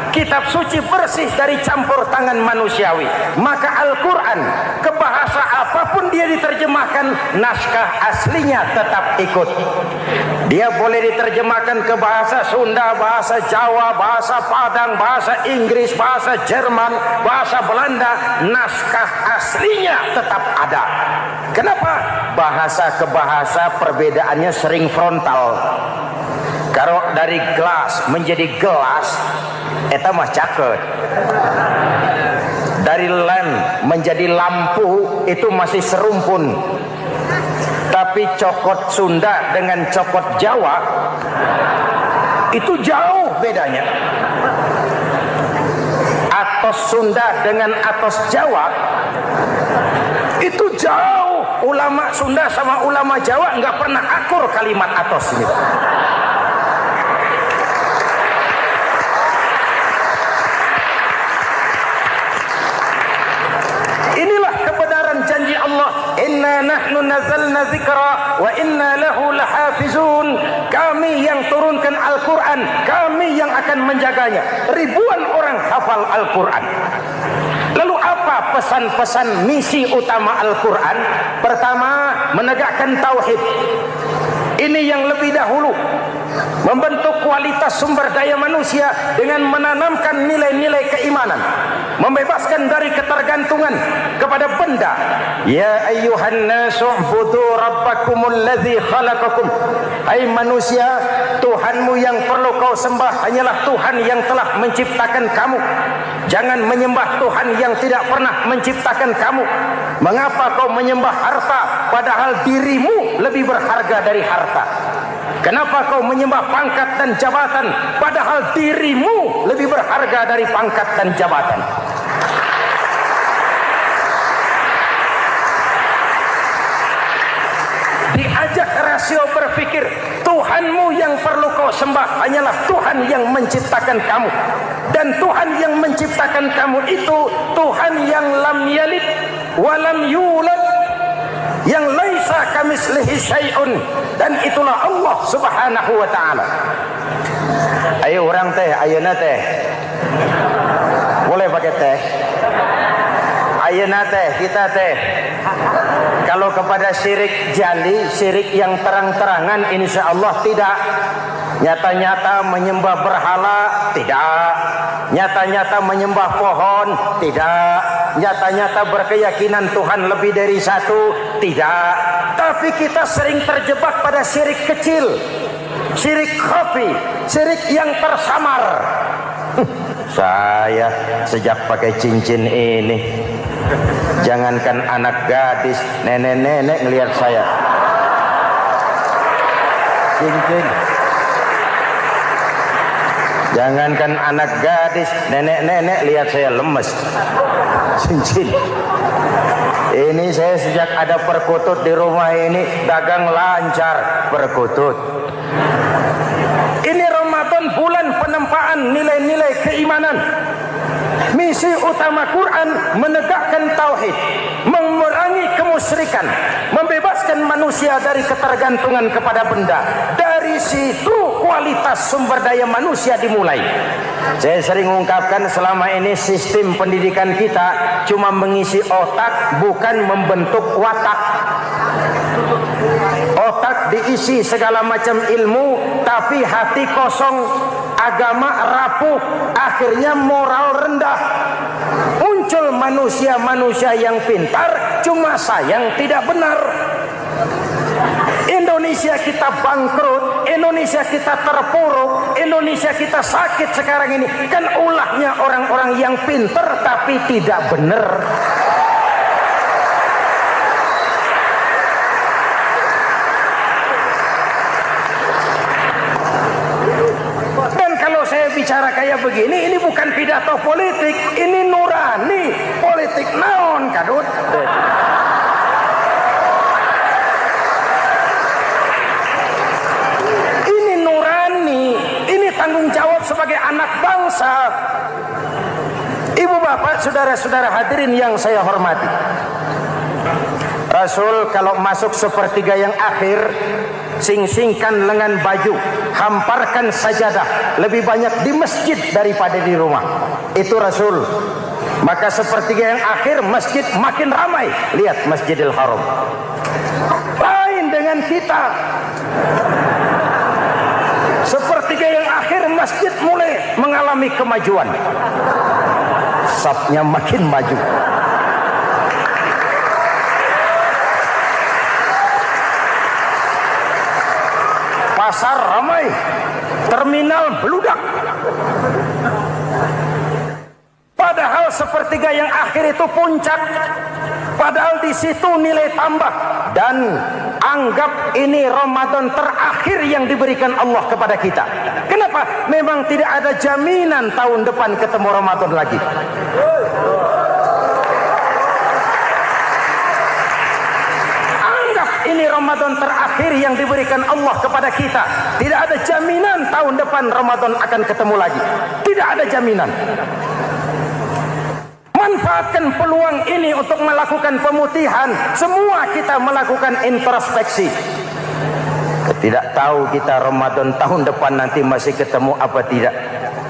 B: Kitab suci bersih dari campur tangan manusiawi. Maka Al-Quran, ke bahasa apapun dia diterjemahkan, naskah aslinya tetap ikut. Dia boleh diterjemahkan ke bahasa Sunda, bahasa Jawa, bahasa Padang, bahasa Inggris, bahasa Jerman, bahasa Belanda, naskah aslinya tetap ada. Kenapa? Bahasa ke bahasa perbedaannya sering frontal. Kalau dari gelas menjadi gelas, eta mah caket. Dari lamp menjadi lampu, itu masih serumpun. Tapi cokot Sunda dengan cokot Jawa, itu jauh bedanya. Atos Sunda dengan atos Jawa, itu jauh. Ulama Sunda sama ulama Jawa nggak pernah akur kalimat atos ini. Janji Allah, inna nahnu nazzalna dzikra wa inna lahu lahafizun. Kami yang turunkan Al-Quran, kami yang akan menjaganya. Ribuan orang hafal Al-Quran. Lalu apa pesan-pesan misi utama Al-Quran? Pertama, menegakkan tauhid. Ini yang lebih dahulu, membentuk kualitas sumber daya manusia dengan menanamkan nilai-nilai keimanan, membebaskan dari ketergantungan kepada benda. Ya ayyuhan nasu ubudu rabbakumul ladzi khalaqakum. Hai manusia, Tuhanmu yang perlu kau sembah hanyalah Tuhan yang telah menciptakan kamu. Jangan menyembah Tuhan yang tidak pernah menciptakan kamu. Mengapa kau menyembah harta padahal dirimu lebih berharga dari harta? Kenapa kau menyembah pangkat dan jabatan padahal dirimu lebih berharga dari pangkat dan jabatan? Diajak rasio berpikir, Tuhanmu yang perlu kau sembah hanyalah Tuhan yang menciptakan kamu. Dan Tuhan yang menciptakan kamu itu Tuhan yang lam yalid walam yulad, yang laisa kamislihi syai'un, dan itulah Allah Subhanahu wa taala. Ayo orang teh, ayeuna teh. Boleh pakai teh? Ayeuna teh, kita teh. Kalau kepada syirik jali, syirik yang terang-terangan, insya Allah tidak. Nyata-nyata menyembah berhala, tidak. Nyata-nyata menyembah pohon, tidak. Nyata-nyata berkeyakinan Tuhan lebih dari satu, tidak. Tapi kita sering terjebak pada syirik kecil, syirik khafi, syirik yang tersamar. Saya sejak pakai cincin ini, jangankan anak gadis, nenek-nenek ngelihat saya cincin. Jangankan anak gadis, nenek-nenek lihat saya lemes cincin. Ini saya sejak ada perkutut di rumah ini dagang lancar perkutut. Ini Ramadan, bulan penempaan nilai-nilai keimanan. Misi utama Quran menegakkan tauhid, memerangi kemusyrikan, membebaskan manusia dari ketergantungan kepada benda. Dari situ kualitas sumber daya manusia dimulai. Saya sering mengungkapkan selama ini sistem pendidikan kita cuma mengisi otak, bukan membentuk watak. Otak diisi segala macam ilmu, tapi hati kosong, agama rapuh, akhirnya moral rendah. Muncul manusia-manusia yang pintar, cuma sayang tidak benar. Indonesia kita bangkrut, Indonesia kita terpuruk, Indonesia kita sakit sekarang ini, kan ulahnya orang-orang yang pintar tapi tidak benar. begini, ini bukan pidato politik, ini nurani. Politik naon kadut. Ini nurani, ini tanggung jawab sebagai anak bangsa. Ibu bapak, saudara-saudara hadirin yang saya hormati, Rasul kalau masuk sepertiga yang akhir, sing-singkan lengan baju, hamparkan sajadah, lebih banyak di masjid daripada di rumah. Itu Rasul. Maka sepertiga yang akhir masjid makin ramai. Lihat Masjidil Haram. Lain dengan kita. Sepertiga yang akhir masjid mulai mengalami kemajuan. Safnya makin maju. Pasar ramai, terminal beludak. Padahal sepertiga yang akhir itu puncak. Padahal di situ nilai tambah. Dan anggap ini Ramadan terakhir yang diberikan Allah kepada kita. Kenapa? Memang tidak ada jaminan tahun depan ketemu Ramadan lagi. Ini Ramadan terakhir yang diberikan Allah kepada kita. Tidak ada jaminan tahun depan Ramadan akan ketemu lagi. Tidak ada jaminan. Manfaatkan peluang ini untuk melakukan pemutihan. Semua kita melakukan introspeksi. Tidak tahu kita Ramadan tahun depan nanti masih ketemu apa tidak.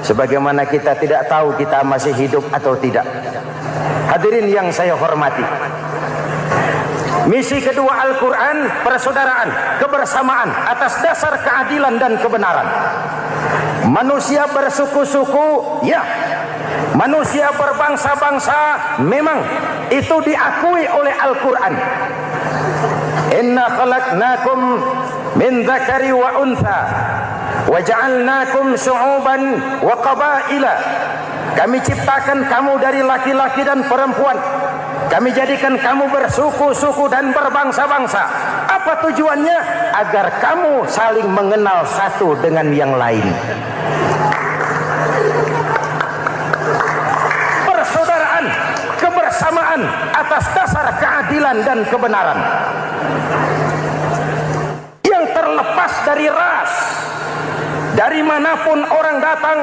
B: Sebagaimana kita tidak tahu kita masih hidup atau tidak. Hadirin yang saya hormati, misi kedua Al-Quran, persaudaraan, kebersamaan atas dasar keadilan dan kebenaran. Manusia bersuku-suku, ya. Manusia berbangsa-bangsa, memang itu diakui oleh Al-Quran. Inna khalaqnakum min dzakari wa untha wa ja'alnakum syu'uban wa qabaila. Kami ciptakan kamu dari laki-laki dan perempuan. Kami jadikan kamu bersuku-suku dan berbangsa-bangsa. Apa tujuannya? Agar kamu saling mengenal satu dengan yang lain. Persaudaraan, kebersamaan atas dasar keadilan dan kebenaran. Yang terlepas dari ras. Dari manapun orang datang,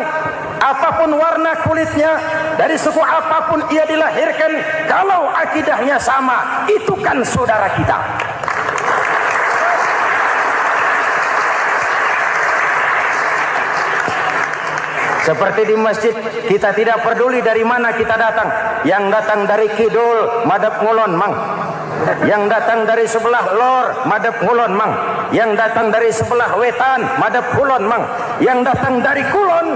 B: apapun warna kulitnya, dari suku apapun ia dilahirkan, kalau akidahnya sama, itu kan saudara kita. Seperti di masjid, kita tidak peduli dari mana kita datang. Yang datang dari kidul, madhab ngulon mang. Yang datang dari sebelah lor, madhab ngulon mang. Yang datang dari sebelah wetan, madhab kulon mang. Yang datang dari kulon,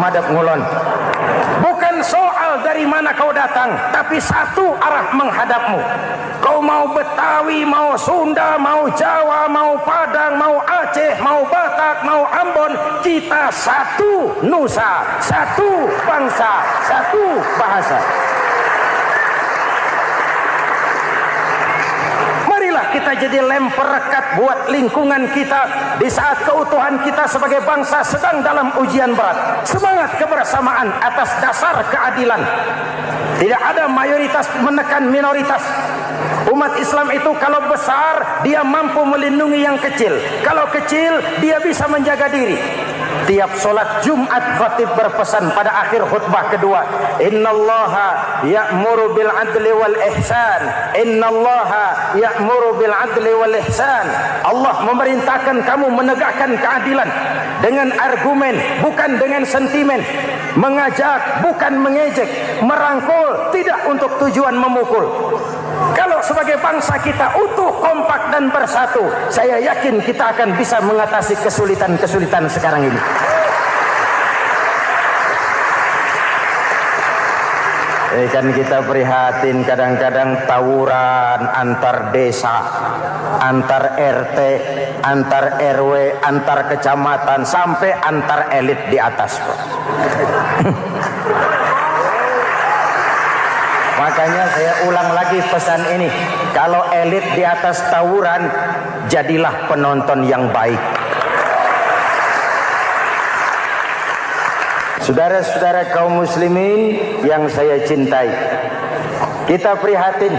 B: madhab ngulon. Bukan soal dari mana kau datang, tapi satu arah menghadapmu. Kau mau Betawi, mau Sunda, mau Jawa, mau Padang, mau Aceh, mau Batak, mau Ambon, kita satu nusa, satu bangsa, satu bahasa. Kita jadi lem perekat buat lingkungan kita di saat keutuhan kita sebagai bangsa sedang dalam ujian berat. Semangat kebersamaan atas dasar keadilan. Tidak ada mayoritas menekan minoritas. Umat Islam itu kalau besar, dia mampu melindungi yang kecil. Kalau kecil, dia bisa menjaga diri. Tiap solat Jumat khatib berpesan pada akhir khutbah kedua, innallaha ya'muru bil adli wal ihsan. Innallaha ya'muru bil adli wal ihsan. Allah memerintahkan kamu menegakkan keadilan dengan argumen, bukan dengan sentimen. Mengajak, bukan mengejek. Merangkul, tidak untuk tujuan memukul. Kalau sebagai bangsa kita utuh, kompak dan bersatu, saya yakin kita akan bisa mengatasi kesulitan-kesulitan sekarang ini. Kan kita prihatin kadang-kadang tawuran antar desa, antar RT, antar RW, antar kecamatan, sampai antar elit di atas. Makanya saya ulang lagi pesan ini. Kalau elit di atas tawuran, jadilah penonton yang baik. Saudara-saudara kaum muslimin yang saya cintai, kita prihatin,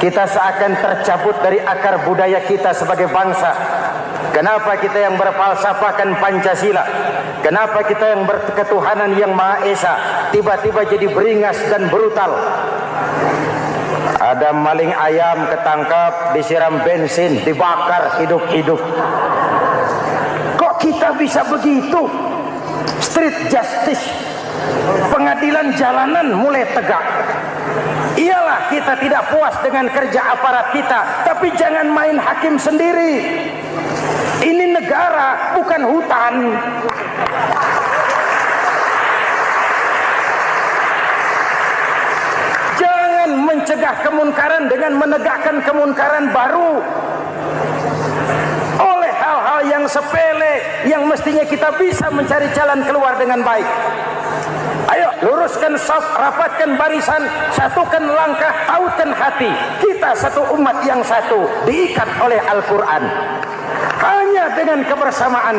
B: kita seakan tercabut dari akar budaya kita sebagai bangsa. Kenapa kita yang berfalsafahkan Pancasila, kenapa kita yang berketuhanan yang Maha Esa tiba-tiba jadi beringas dan brutal? Ada maling ayam ketangkap, disiram bensin, dibakar hidup-hidup. Kok kita bisa begitu? Street justice, pengadilan jalanan mulai tegak. Iyalah kita tidak puas dengan kerja aparat kita, tapi jangan main hakim sendiri. Ini negara, bukan hutan. Jangan mencegah kemunkaran dengan menegakkan kemunkaran baru. Oleh hal-hal yang sepele, yang mestinya kita bisa mencari jalan keluar dengan baik. Ayo luruskan saf, rapatkan barisan, satukan langkah, tautkan hati. Kita satu umat yang satu, diikat oleh Al-Quran. Hanya dengan kebersamaan